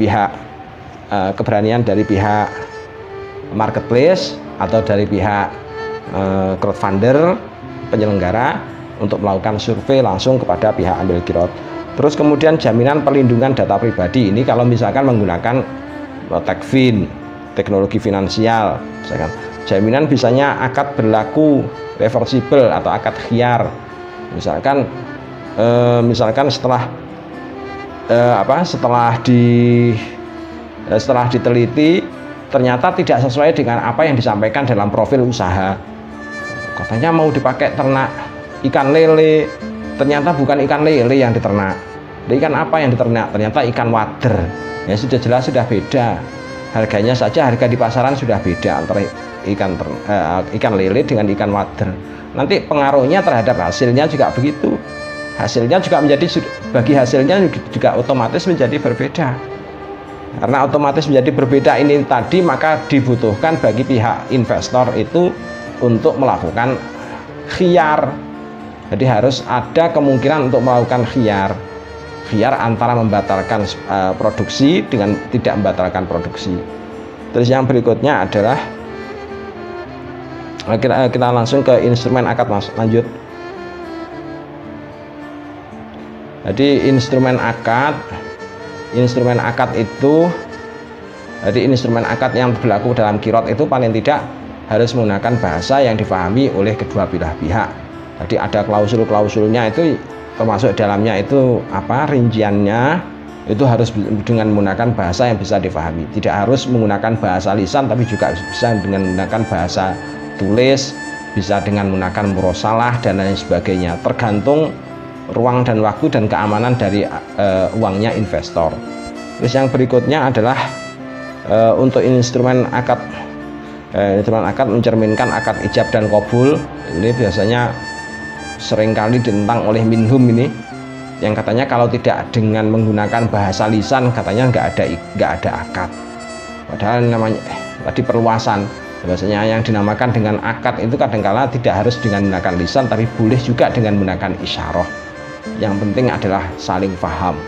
Speaker 1: pihak marketplace atau dari pihak crowdfunder penyelenggara untuk melakukan survei langsung kepada pihak amil kirot. Terus kemudian jaminan perlindungan data pribadi ini kalau misalkan menggunakan Techfin, teknologi finansial, misalkan jaminan bisanya akad berlaku reversible atau akad khiyar, misalkan setelah diteliti ternyata tidak sesuai dengan apa yang disampaikan dalam profil usaha. Katanya mau dipakai ternak ikan lele, ternyata bukan ikan lele yang diternak. Ikan apa yang diternak? Ternyata ikan wader. Ya sudah jelas sudah beda. Harganya saja, harga di pasaran sudah beda antara ikan lele dengan ikan wader. Nanti pengaruhnya terhadap hasilnya juga begitu. Hasilnya juga bagi hasilnya juga otomatis menjadi berbeda. Karena otomatis menjadi berbeda ini tadi, maka dibutuhkan bagi pihak investor itu untuk melakukan khiyar. Jadi harus ada kemungkinan untuk melakukan khiyar antara membatalkan produksi dengan tidak membatalkan produksi. Terus yang berikutnya adalah kita langsung ke instrumen akad, Mas. Lanjut. Jadi instrumen akad itu, jadi instrumen akad yang berlaku dalam kirot itu paling tidak harus menggunakan bahasa yang dipahami oleh kedua belah pihak. Jadi ada klausul-klausulnya itu, termasuk dalamnya itu rinciannya itu harus dengan menggunakan bahasa yang bisa dipahami. Tidak harus menggunakan bahasa lisan, tapi juga bisa dengan menggunakan bahasa tulis, bisa dengan menggunakan murosalah dan lain sebagainya, tergantung ruang dan waktu dan keamanan dari uangnya investor. Terus yang berikutnya adalah untuk instrumen akad mencerminkan akad ijab dan qabul. Ini biasanya seringkali ditentang oleh minhum ini, yang katanya kalau tidak dengan menggunakan bahasa lisan katanya nggak ada akad. Padahal namanya tadi perluasan, bahasanya yang dinamakan dengan akad itu kadangkala tidak harus dengan menggunakan lisan, tapi boleh juga dengan menggunakan isyarah. Yang penting adalah saling paham.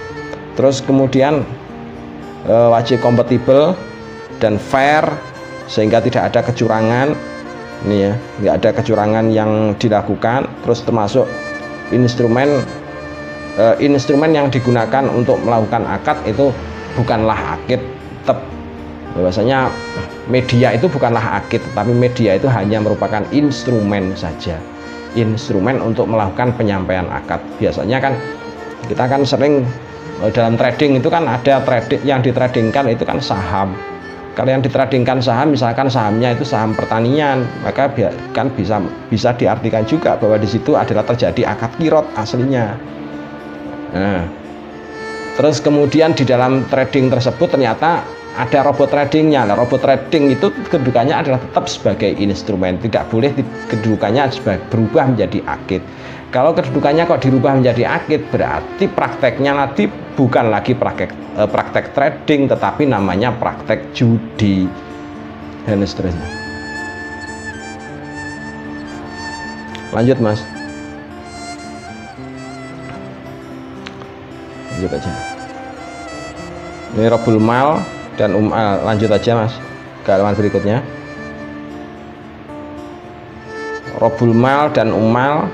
Speaker 1: Terus kemudian wajib kompatibel dan fair sehingga tidak ada kecurangan. Ini ya, nggak ada kecurangan yang dilakukan. Terus termasuk instrumen yang digunakan untuk melakukan akad itu bukanlah akid. Tetap bahwasanya media itu bukanlah akid, tapi media itu hanya merupakan instrumen saja, instrumen untuk melakukan penyampaian akad. Biasanya kan kita kan sering dalam trading itu kan ada trading yang ditradingkan itu kan saham. Kalau yang ditradingkan saham, misalkan sahamnya itu saham pertanian, maka kan bisa diartikan juga bahwa di situ adalah terjadi akad kirot aslinya. Nah, terus kemudian di dalam trading tersebut ternyata ada robot tradingnya. Nah, robot trading itu kedudukannya adalah tetap sebagai instrumen, tidak boleh kedudukannya berubah menjadi akid. Kalau kedudukannya kok dirubah menjadi akid, berarti prakteknya nanti bukan lagi praktek trading, tetapi namanya praktek judi dan seterusnya. Lanjut, Mas. Lanjut aja. Ini Robul Mal dan lanjut aja, Mas, ke halaman berikutnya. Robul Mal dan Umal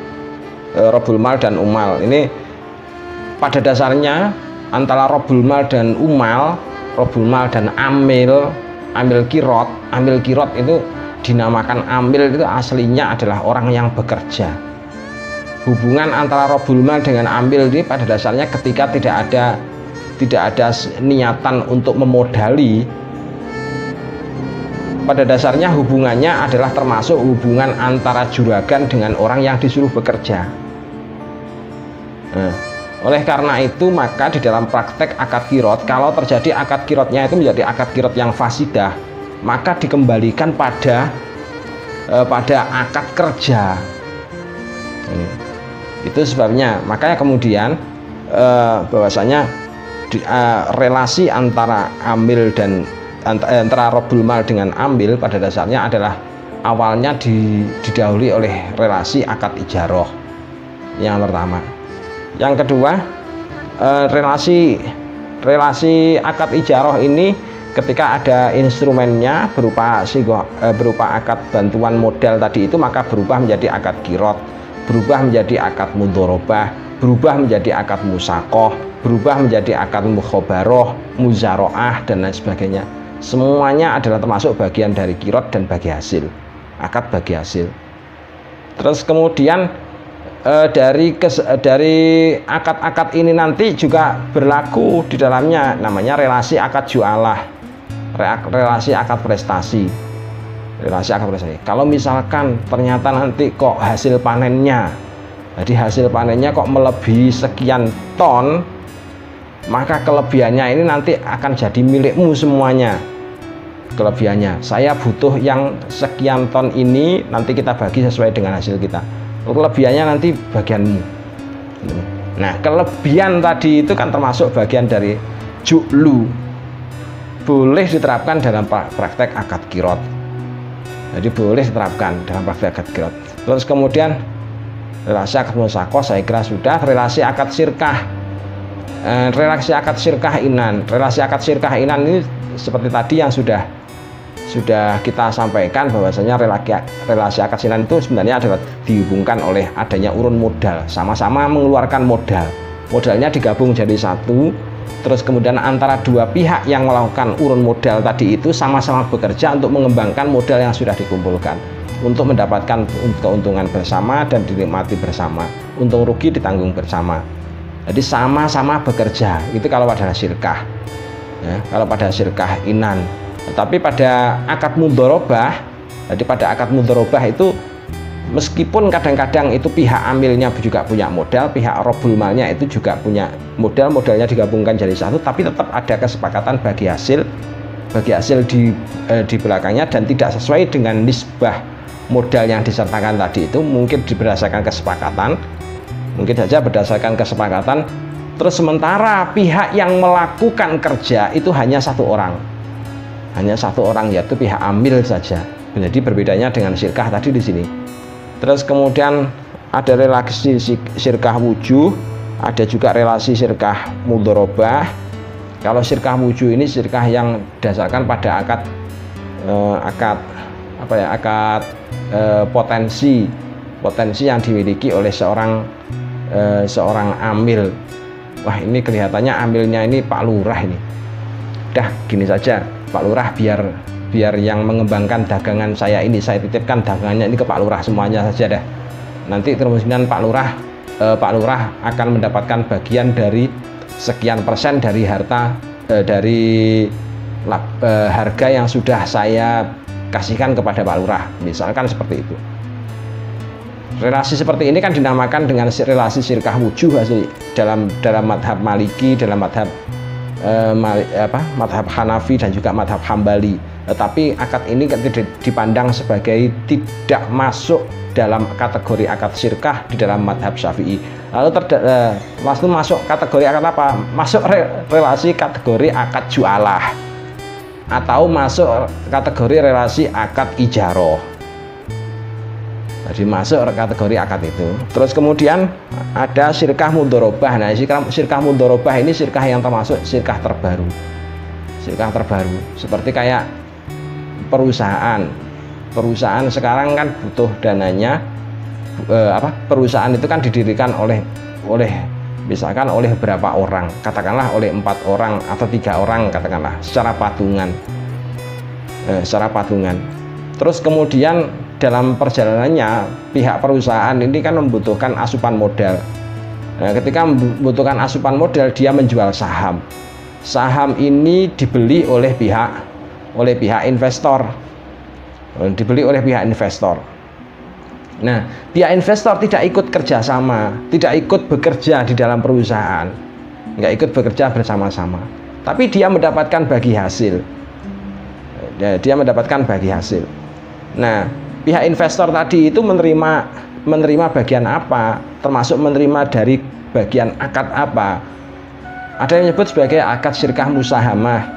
Speaker 1: robul mal dan umal. Ini pada dasarnya antara robul mal dan umal, robul mal dan amil kirot itu dinamakan amil, itu aslinya adalah orang yang bekerja. Hubungan antara robul mal dengan amil ini pada dasarnya ketika tidak ada niatan untuk memodali, pada dasarnya hubungannya adalah termasuk hubungan antara juragan dengan orang yang disuruh bekerja. Nah, oleh karena itu maka di dalam praktek akad kirot, kalau terjadi akad kirotnya itu menjadi akad kirot yang fasidah, maka dikembalikan pada akad kerja. Itu sebabnya makanya kemudian bahwasanya relasi antara amil dan antara robul mal dengan ambil pada dasarnya adalah awalnya didahului oleh relasi akad ijaroh yang pertama. Yang kedua, relasi akad ijaroh ini ketika ada instrumennya berupa akad bantuan modal tadi itu, maka berubah menjadi akad kirot, berubah menjadi akad mudorobah, berubah menjadi akad musakoh, berubah menjadi akad mukhobaroh, muzaroah, dan lain sebagainya. Semuanya adalah termasuk bagian dari kirot dan bagi hasil, akad bagi hasil. Terus kemudian dari akad-akad ini nanti juga berlaku di dalamnya namanya relasi akad jualah, relasi akad prestasi. Relasi akad prestasi. Kalau misalkan ternyata nanti kok hasil panennya, jadi hasil panennya kok melebihi sekian ton, maka kelebihannya ini nanti akan jadi milikmu semuanya. Kelebihannya, saya butuh yang sekian ton ini, nanti kita bagi sesuai dengan hasil kita. Kelebihannya nanti bagianmu. Nah, kelebihan tadi itu kan termasuk bagian dari ju'lu, boleh diterapkan dalam praktek akad kirot. Jadi boleh diterapkan dalam praktek akad kirot. Terus kemudian relasi akad musakoh saya kira sudah. Relasi akad sirkah, relasi akad sirkah inan. Relasi akad sirkah inan ini seperti tadi yang sudah kita sampaikan, bahwasanya relasi akad sinan itu sebenarnya adalah dihubungkan oleh adanya urun modal, sama-sama mengeluarkan modal, modalnya digabung jadi satu, terus kemudian antara dua pihak yang melakukan urun modal tadi itu sama-sama bekerja untuk mengembangkan modal yang sudah dikumpulkan, untuk mendapatkan keuntungan bersama dan dinikmati bersama, untung rugi ditanggung bersama. Jadi sama-sama bekerja, itu kalau pada sirkah ya, kalau pada sirkah inan. Tetapi pada akad mudorobah, jadi pada akad mudorobah itu meskipun kadang-kadang itu pihak amilnya juga punya modal, pihak robul malnya itu juga punya modal, modalnya digabungkan jadi satu, tapi tetap ada kesepakatan bagi hasil di belakangnya, dan tidak sesuai dengan nisbah modal yang disertakan tadi itu, mungkin berdasarkan kesepakatan, mungkin saja berdasarkan kesepakatan. Terus sementara pihak yang melakukan kerja itu hanya satu orang, yaitu pihak amil saja. Jadi berbedanya dengan sirkah tadi di sini. Terus kemudian ada relasi sirkah wujuh, ada juga relasi sirkah mudorobah. Kalau sirkah wujuh ini sirkah yang dasarkan pada akad potensi yang dimiliki oleh seorang amil. Wah, ini kelihatannya amilnya ini Pak Lurah ini. Udah gini saja, Pak Lurah, biar yang mengembangkan dagangan saya ini, saya titipkan dagangannya ini ke Pak Lurah semuanya saja dah. Nanti kemudian Pak Lurah akan mendapatkan bagian dari sekian persen dari harta harga yang sudah saya kasihkan kepada Pak Lurah, misalkan seperti itu. Relasi seperti ini kan dinamakan dengan relasi sirkah wujuh dalam madhab Maliki, dalam madhab Hanafi dan juga madhab Hambali. Tetapi akad ini dipandang sebagai tidak masuk dalam kategori akad sirkah di dalam madhab Syafi'i. Lalu masuk kategori akad apa? Masuk relasi kategori akad jualah, atau masuk kategori relasi akad ijaroh. Jadi masuk kategori akad itu. Terus kemudian ada sirkah mudorobah. Nah, sirkah mudorobah ini sirkah yang termasuk sirkah terbaru. Sirkah terbaru seperti kayak perusahaan sekarang kan butuh dananya, perusahaan itu kan didirikan oleh misalkan oleh beberapa orang, katakanlah oleh 4 orang atau 3 orang, katakanlah secara patungan. Terus kemudian dalam perjalanannya pihak perusahaan ini kan membutuhkan asupan modal. Nah, ketika membutuhkan asupan modal, dia menjual saham. Saham ini dibeli oleh pihak investor. Nah, pihak investor tidak ikut kerjasama, tidak ikut bekerja di dalam perusahaan, nggak ikut bekerja bersama-sama, tapi dia mendapatkan bagi hasil. Nah, pihak investor tadi itu menerima bagian apa, termasuk menerima dari bagian akad apa. Ada yang menyebut sebagai akad syirkah musahamah,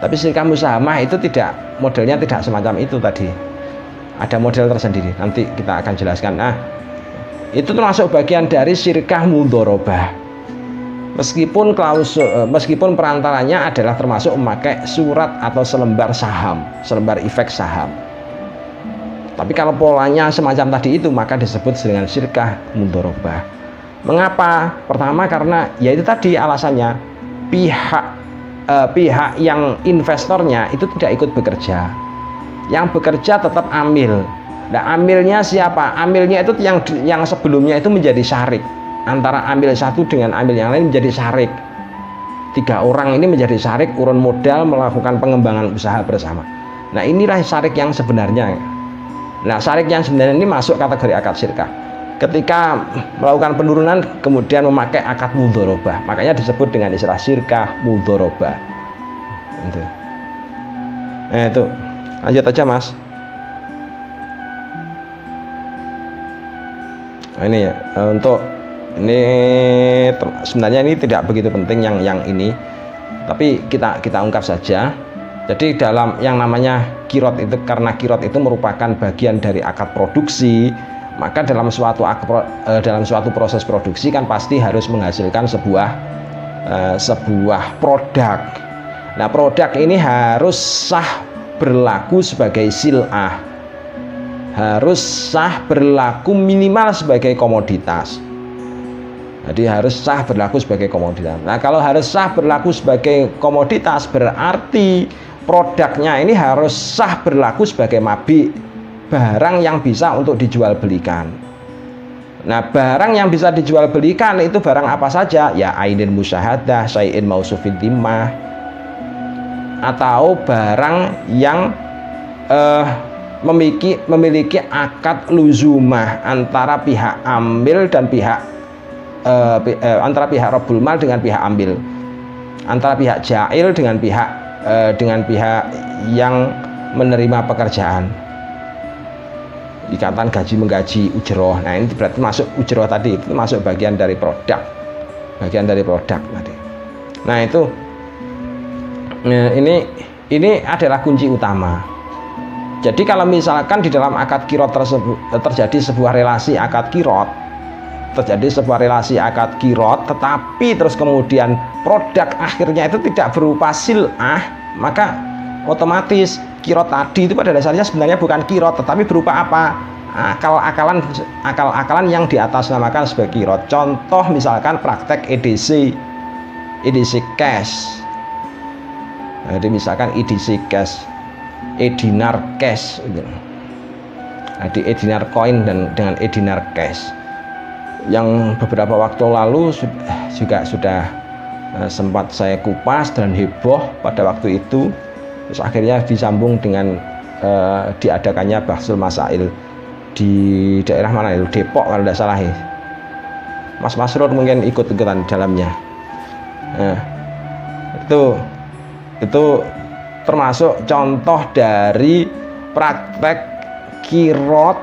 Speaker 1: tapi syirkah musahamah itu modelnya tidak semacam itu tadi. Ada model tersendiri, nanti kita akan jelaskan. Nah, itu termasuk bagian dari syirkah mudharabah. Meskipun perantaranya adalah termasuk memakai surat atau selembar efek saham. Tapi kalau polanya semacam tadi itu, maka disebut dengan syirkah mudharabah. Mengapa? Pertama karena yaitu tadi alasannya pihak yang investornya itu tidak ikut bekerja. Yang bekerja tetap amil. Nah, amilnya siapa? Amilnya itu yang sebelumnya itu menjadi syarik. Antara amil satu dengan amil yang lain menjadi syarik. 3 orang ini menjadi syarik, urun modal, melakukan pengembangan usaha bersama. Nah, inilah syarik yang sebenarnya. Nah, syarik yang sebenarnya ini masuk kategori akad syirkah. Ketika melakukan penurunan kemudian memakai akad mudharabah, makanya disebut dengan istilah syirkah mudharabah. Itu. Lanjut aja, Mas. Nah, ini ya, untuk ini sebenarnya ini tidak begitu penting yang ini, tapi kita ungkap saja. Jadi dalam yang namanya kirot itu, karena kirot itu merupakan bagian dari akad produksi, maka dalam suatu proses produksi kan pasti harus menghasilkan sebuah produk. Nah, produk ini harus sah berlaku sebagai sil'ah, harus sah berlaku minimal sebagai komoditas. Jadi harus sah berlaku sebagai komoditas. Nah, kalau harus sah berlaku sebagai komoditas berarti produknya ini harus sah berlaku sebagai mabi, barang yang bisa untuk dijual belikan. Nah, barang yang bisa dijual belikan itu barang apa saja? Ya, ainin musyahadah, syai'in mausufin timah, atau barang yang memiliki akad luzumah antara pihak ambil dan antara pihak Rabbul Mal dengan pihak ambil, antara pihak jail dengan pihak yang menerima pekerjaan, ikatan gaji menggaji ujroh. Nah, ini berarti masuk ujroh tadi, itu masuk bagian dari produk tadi. Nah, itu ini adalah kunci utama. Jadi kalau misalkan di dalam akad kirot tersebut terjadi sebuah relasi akad kirot, tetapi terus kemudian produk akhirnya itu tidak berupa sil'ah, maka otomatis kirot tadi itu pada dasarnya sebenarnya bukan kirot, tetapi berupa apa? Akal-akalan yang diatasnamakan sebagai kirot. Contoh misalkan praktek EDC cash. Jadi misalkan EDC cash, edinar cash, jadi edinar coin dengan edinar cash, yang beberapa waktu lalu sudah sempat saya kupas dan heboh pada waktu itu. Terus akhirnya disambung dengan diadakannya Bahsul Masail di daerah mana itu, Depok kalau tidak salah ya. Mas Masrur mungkin ikut-ikutan di dalamnya. Nah, itu termasuk contoh dari praktek kirot.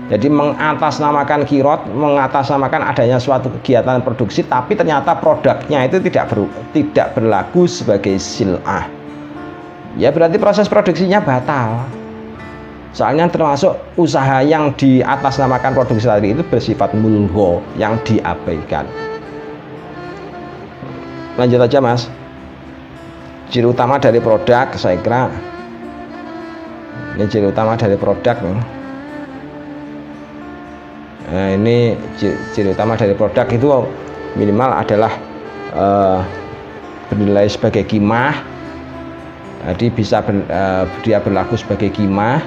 Speaker 1: Jadi mengatasnamakan kirot, mengatasnamakan adanya suatu kegiatan produksi, tapi ternyata produknya itu tidak berlaku sebagai sil'ah. Ya berarti proses produksinya batal. Soalnya termasuk usaha yang diatasnamakan produksi tadi itu bersifat mulgho, yang diabaikan. Lanjut aja, Mas. Ciri utama dari produk, saya kira ini ciri utama dari produk nih. Nah, ini ciri utama dari produk itu minimal adalah bernilai sebagai kimah. Jadi bisa dia berlaku sebagai kimah.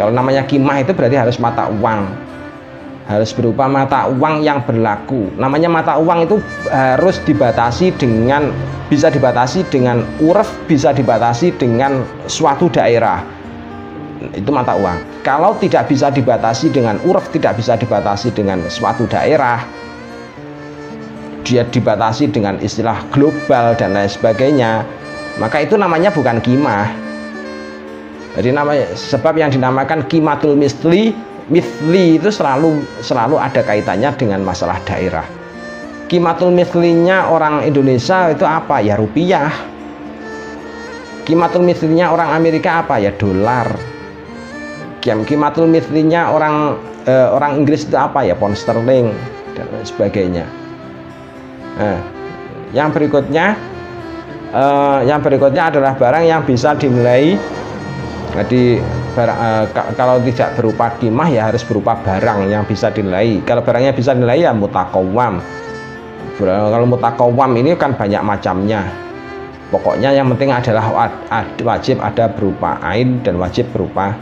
Speaker 1: Kalau namanya kimah itu berarti harus mata uang, harus berupa mata uang yang berlaku. Namanya mata uang itu harus dibatasi dengan, bisa dibatasi dengan uruf, bisa dibatasi dengan suatu daerah. Itu mata uang. Kalau tidak bisa dibatasi dengan uruf, tidak bisa dibatasi dengan suatu daerah, dia dibatasi dengan istilah global dan lain sebagainya, maka itu namanya bukan kimah. Jadi namanya, sebab yang dinamakan kimatul misli itu selalu ada kaitannya dengan masalah daerah. Kimatul mislinya orang Indonesia itu apa? Ya rupiah. Kimatul mislinya orang Amerika apa? Ya dolar. Kimatul mislinya orang Inggris itu apa? Ya pound sterling dan lain sebagainya. Nah, yang berikutnya adalah barang yang bisa dinilai. Jadi kalau tidak berupa kimah ya harus berupa barang yang bisa dinilai. Kalau barangnya bisa dinilai ya mutakawam. Kalau mutakawam ini kan banyak macamnya. Pokoknya yang penting adalah wajib ada berupa ain dan wajib berupa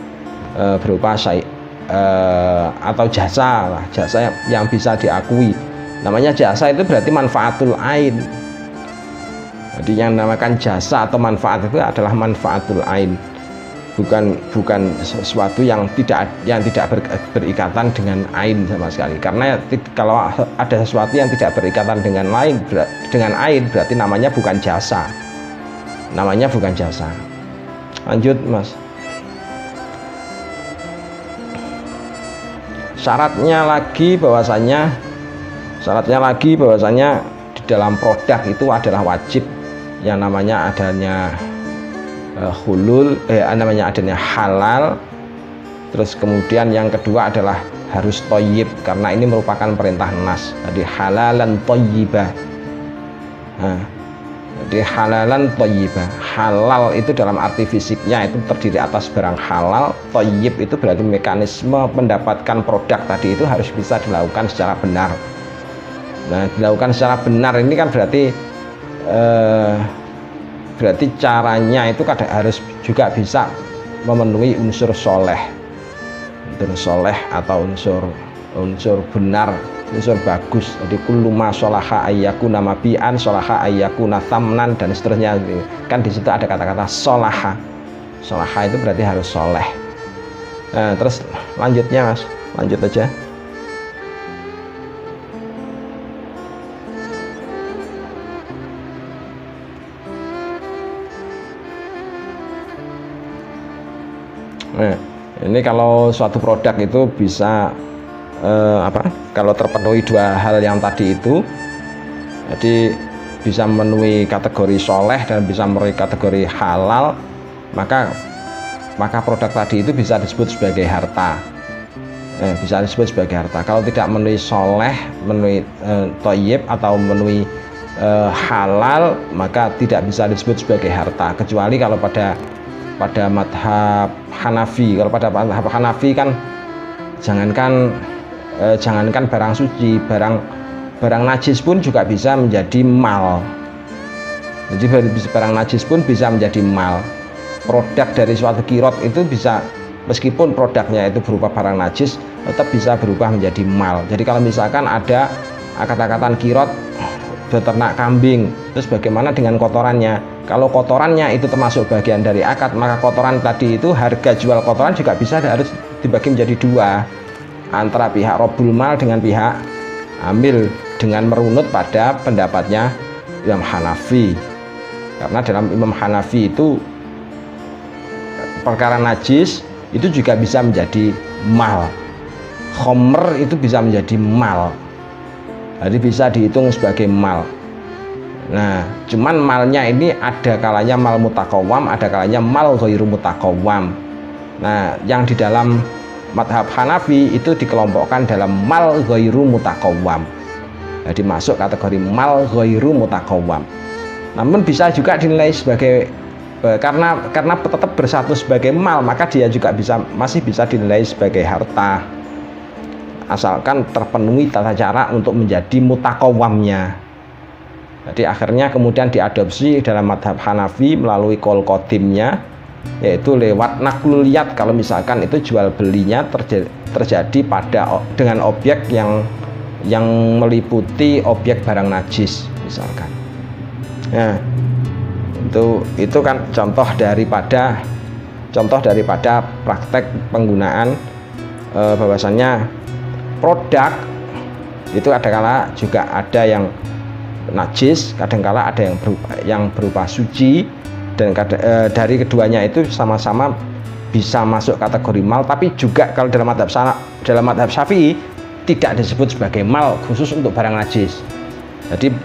Speaker 1: atau jasa lah, jasa yang bisa diakui. Namanya jasa itu berarti manfaatul ain. Jadi yang dinamakan jasa atau manfaat itu adalah manfaatul ain, bukan sesuatu yang tidak berikatan dengan ain sama sekali. Karena kalau ada sesuatu yang tidak berikatan dengan ain berarti namanya bukan jasa. Namanya bukan jasa. Lanjut, Mas. Syaratnya lagi bahwasanya di dalam produk itu adalah wajib yang namanya adanya namanya adanya halal. Terus kemudian yang kedua adalah harus thayyib, karena ini merupakan perintah nas. Jadi halalan thayyibah. Nah, jadi halalan thayyibah. Halal itu dalam arti fisiknya itu terdiri atas barang halal. Thayyib itu berarti mekanisme mendapatkan produk tadi itu harus bisa dilakukan secara benar. Nah, dilakukan secara benar ini kan berarti caranya itu kadang harus juga bisa memenuhi unsur soleh atau unsur benar, unsur bagus. Jadi kulluma sholaha ayyakuna mabi'an, sholaha ayyakuna thamnan, dan seterusnya. Kan di situ ada kata-kata sholaha itu berarti harus soleh. Nah, terus lanjutnya, Mas, lanjut aja. Nah, ini kalau suatu produk itu bisa kalau terpenuhi dua hal yang tadi itu, jadi bisa memenuhi kategori soleh dan bisa memenuhi kategori halal, maka produk tadi itu bisa disebut sebagai harta. Bisa disebut sebagai harta. Kalau tidak memenuhi soleh, memenuhi thayyib atau memenuhi halal, maka tidak bisa disebut sebagai harta, kecuali kalau pada madhab Hanafi. Kalau pada madhab Hanafi kan jangankan barang suci, barang najis pun juga bisa menjadi mal. Jadi barang najis pun bisa menjadi mal. Produk dari suatu kirot itu bisa, meskipun produknya itu berupa barang najis, tetap bisa berubah menjadi mal. Jadi kalau misalkan ada akad-akatan kirot beternak kambing, terus bagaimana dengan kotorannya? Kalau kotorannya itu termasuk bagian dari akad, maka kotoran tadi itu, harga jual kotoran juga bisa harus dibagi menjadi dua, antara pihak robul mal dengan pihak amil, dengan merunut pada pendapatnya Imam Hanafi. Karena dalam Imam Hanafi itu perkara najis itu juga bisa menjadi mal, khomer itu bisa menjadi mal, jadi bisa dihitung sebagai mal. Nah, cuman malnya ini ada kalanya mal mutakawam, ada kalanya mal ghairu mutakawam. Nah, yang di dalam madhab Hanafi itu dikelompokkan dalam mal ghairu mutakawam. Jadi masuk kategori mal ghairu mutakawam. Namun bisa juga dinilai sebagai karena tetap bersatu sebagai mal, maka dia juga masih bisa dinilai sebagai harta. asalkan terpenuhi tata cara untuk menjadi mutakawamnya. Jadi akhirnya kemudian diadopsi dalam madhab Hanafi melalui kol kodimnya, yaitu lewat nakluliyat. Kalau misalkan itu jual belinya terjadi pada dengan objek yang meliputi objek barang najis misalkan. Nah, itu kan contoh daripada praktek penggunaan bahwasannya produk itu kadangkala juga ada yang najis, kadangkala ada yang berupa suci, dan dari keduanya itu sama-sama bisa masuk kategori mal. Tapi juga kalau dalam madhab Syafi'i tidak disebut sebagai mal khusus untuk barang najis. Jadi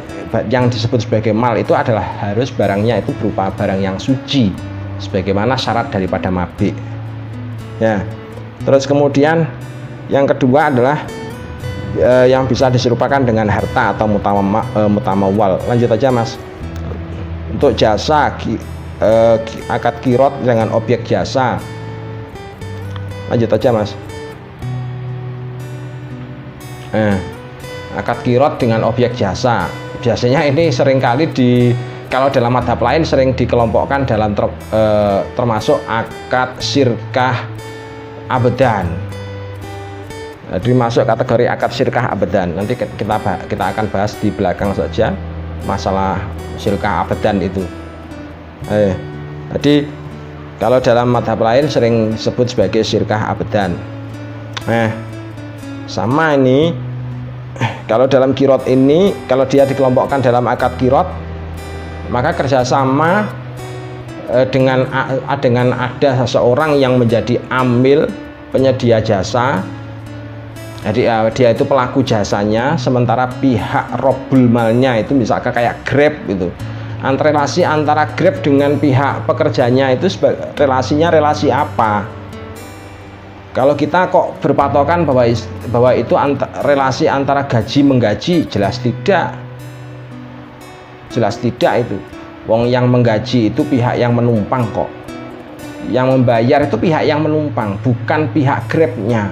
Speaker 1: yang disebut sebagai mal itu adalah harus barangnya itu berupa barang yang suci, sebagaimana syarat daripada mabik. Ya, terus kemudian yang kedua adalah yang bisa diserupakan dengan harta atau mutamawal. Lanjut aja Mas. Untuk jasa akad kirot dengan objek jasa. Lanjut aja Mas. Akad kirot dengan objek jasa. Biasanya ini seringkali kalau dalam madhab lain sering dikelompokkan dalam termasuk akad syirkah abadan. Jadi masuk kategori akad syirkah abadan. Nanti kita akan bahas di belakang saja masalah syirkah abadan itu. Jadi kalau dalam madhab lain sering disebut sebagai syirkah abadan. Sama ini kalau dalam kirot ini, kalau dia dikelompokkan dalam akad kirot, maka kerjasama dengan ada seseorang yang menjadi amil penyedia jasa. Jadi dia itu pelaku jasanya, sementara pihak robul malnya itu misalkan kayak Grab gitu. Relasi antara Grab dengan pihak pekerjanya itu relasinya relasi apa? Kalau kita kok berpatokan bahwa itu relasi antara gaji menggaji, jelas tidak itu. Wong yang menggaji itu pihak yang menumpang kok. Yang membayar itu pihak yang menumpang, bukan pihak Grabnya.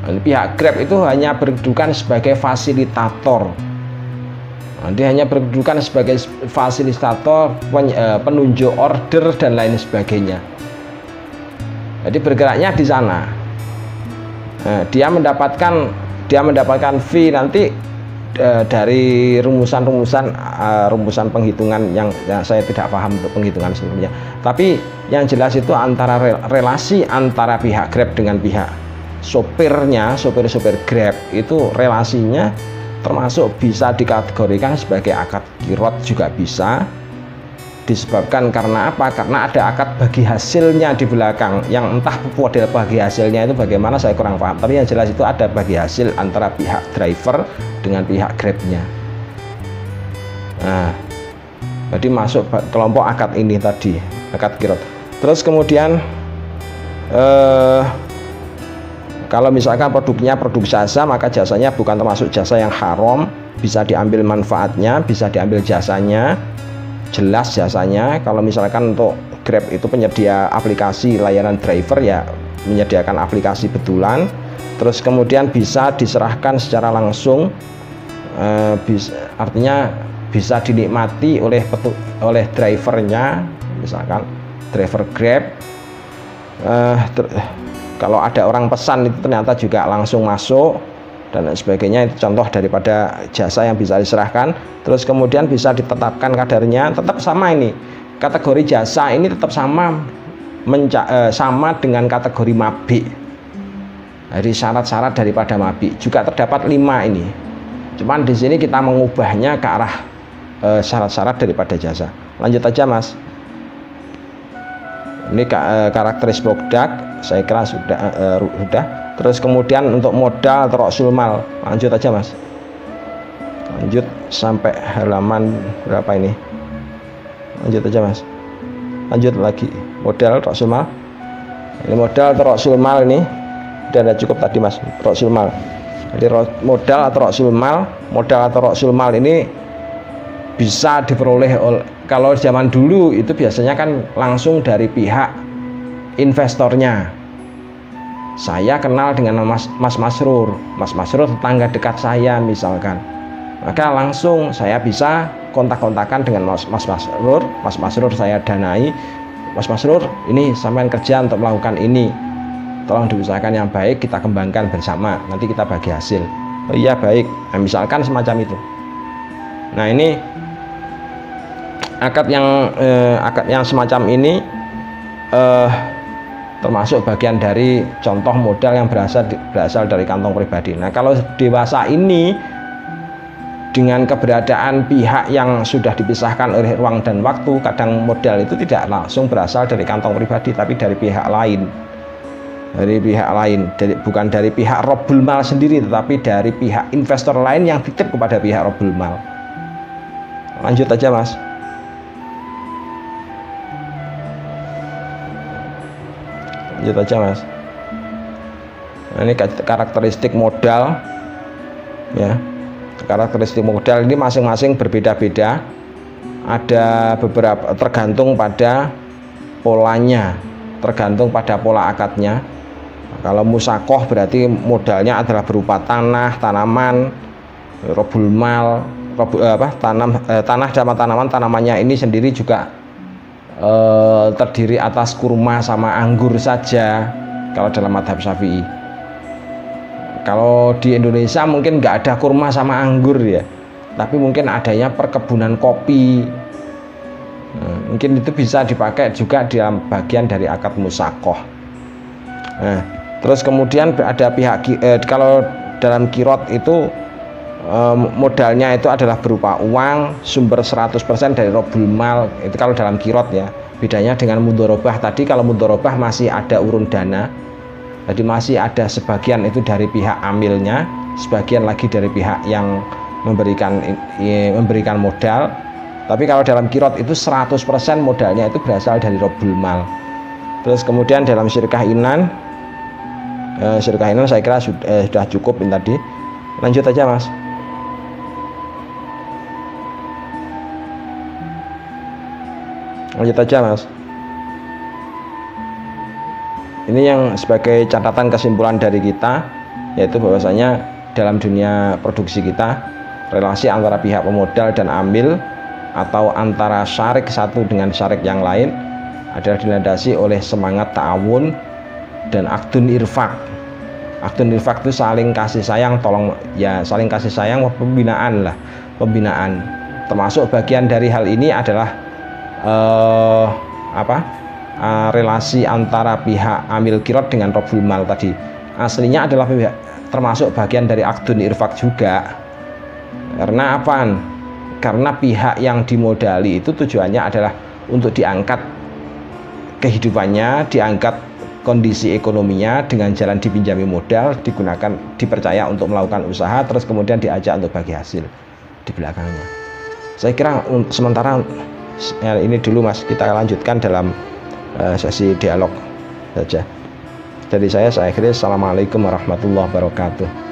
Speaker 1: Pihak Grab itu hanya berkedudukan sebagai fasilitator. Dia hanya berkedudukan sebagai fasilitator, penunjuk order dan lain sebagainya. Jadi bergeraknya di sana. Dia mendapatkan fee nanti dari rumusan penghitungan yang saya tidak paham untuk penghitungan sebelumnya. Tapi yang jelas itu antara relasi antara pihak Grab dengan pihak sopirnya, sopir Grab itu relasinya termasuk bisa dikategorikan sebagai akad kirot juga bisa. Disebabkan karena apa? Karena ada akad bagi hasilnya di belakang, yang entah model bagi hasilnya itu bagaimana saya kurang paham, tapi yang jelas itu ada bagi hasil antara pihak driver dengan pihak Grabnya. Nah, jadi masuk kelompok akad ini tadi, akad kirot. Terus kemudian kalau misalkan produknya produk jasa, maka jasanya bukan termasuk jasa yang haram, bisa diambil manfaatnya, bisa diambil jasanya, jelas jasanya. Kalau misalkan untuk Grab itu penyedia aplikasi layanan driver, ya menyediakan aplikasi betulan. Terus kemudian bisa diserahkan secara langsung, artinya bisa dinikmati oleh drivernya, misalkan driver Grab. Kalau ada orang pesan itu ternyata juga langsung masuk dan sebagainya. Itu contoh daripada jasa yang bisa diserahkan. Terus kemudian bisa ditetapkan kadarnya, tetap sama ini. Kategori jasa ini tetap sama dengan kategori mabik. Jadi syarat-syarat daripada mabik juga terdapat 5 ini. Cuman di sini kita mengubahnya ke arah syarat-syarat daripada jasa. Lanjut aja Mas. Ini karakteristik produk saya kira sudah. Terus kemudian untuk modal atau rasul mal, lanjut aja Mas. Lanjut sampai halaman berapa ini? Lanjut aja Mas. Lanjut lagi modal rasul mal. Ini modal atau rasul mal ini udah ada cukup tadi Mas, rasul mal. Jadi modal atau rasul mal ini bisa diperoleh kalau zaman dulu itu biasanya kan langsung dari pihak investornya. Saya kenal dengan Mas Masrur. Mas Masrur tetangga dekat saya misalkan, maka langsung saya bisa kontak-kontakan dengan Mas Masrur. Mas Masrur saya danai, Mas Masrur ini sampean kerja untuk melakukan ini, tolong diusahakan yang baik, kita kembangkan bersama, nanti kita bagi hasil. Oh iya baik, nah, misalkan semacam itu. Nah ini akad yang semacam ini termasuk bagian dari contoh modal yang berasal dari kantong pribadi. Nah kalau dewasa ini dengan keberadaan pihak yang sudah dipisahkan oleh ruang dan waktu, kadang modal itu tidak langsung berasal dari kantong pribadi tapi dari pihak lain. Bukan dari pihak Robbul Mal sendiri, tetapi dari pihak investor lain yang titip kepada pihak Robbul Mal. Lanjut aja Mas. Lanjut aja Mas. Nah, ini karakteristik modal ya. Karakteristik modal ini masing-masing berbeda-beda. Ada beberapa, tergantung pada polanya, tergantung pada pola akadnya. Kalau musakoh berarti modalnya adalah berupa tanah, tanaman, Robbul Mal, tanah sama tanamannya ini sendiri juga terdiri atas kurma sama anggur saja kalau dalam mazhab Syafi'i. Kalau di Indonesia mungkin nggak ada kurma sama anggur ya, tapi mungkin adanya perkebunan kopi. Mungkin itu bisa dipakai juga dalam bagian dari akad musakoh. Nah, terus kemudian ada pihak kalau dalam kirot itu modalnya itu adalah berupa uang, sumber 100% dari Robbul Mal, itu kalau dalam kirot ya. Bedanya dengan mudorobah tadi, kalau mudorobah masih ada urun dana, jadi masih ada sebagian itu dari pihak amilnya, sebagian lagi dari pihak yang memberikan modal. Tapi kalau dalam kirot itu 100% modalnya itu berasal dari Robbul Mal. Terus kemudian dalam syirkah inan saya kira sudah cukup ini tadi. Lanjut aja Mas. Lanjut aja Mas. Ini yang sebagai catatan kesimpulan dari kita, yaitu bahwasanya dalam dunia produksi kita, relasi antara pihak pemodal dan amil atau antara syarik satu dengan syarik yang lain adalah dilandasi oleh semangat ta'awun dan akdun irfaq. Akdun irfaq itu saling kasih sayang, saling kasih sayang, pembinaan. Termasuk bagian dari hal ini adalah relasi antara pihak amil kirot dengan Robbul Mal tadi. Aslinya adalah termasuk bagian dari akdun irfaq juga. Karena apa? Karena pihak yang dimodali itu tujuannya adalah untuk diangkat kehidupannya, diangkat kondisi ekonominya dengan jalan dipinjami modal, dipercaya untuk melakukan usaha, terus kemudian diajak untuk bagi hasil di belakangnya. Saya kira sementara ini dulu Mas, kita lanjutkan dalam sesi dialog saja. Dari saya akhiri. Assalamualaikum warahmatullahi wabarakatuh.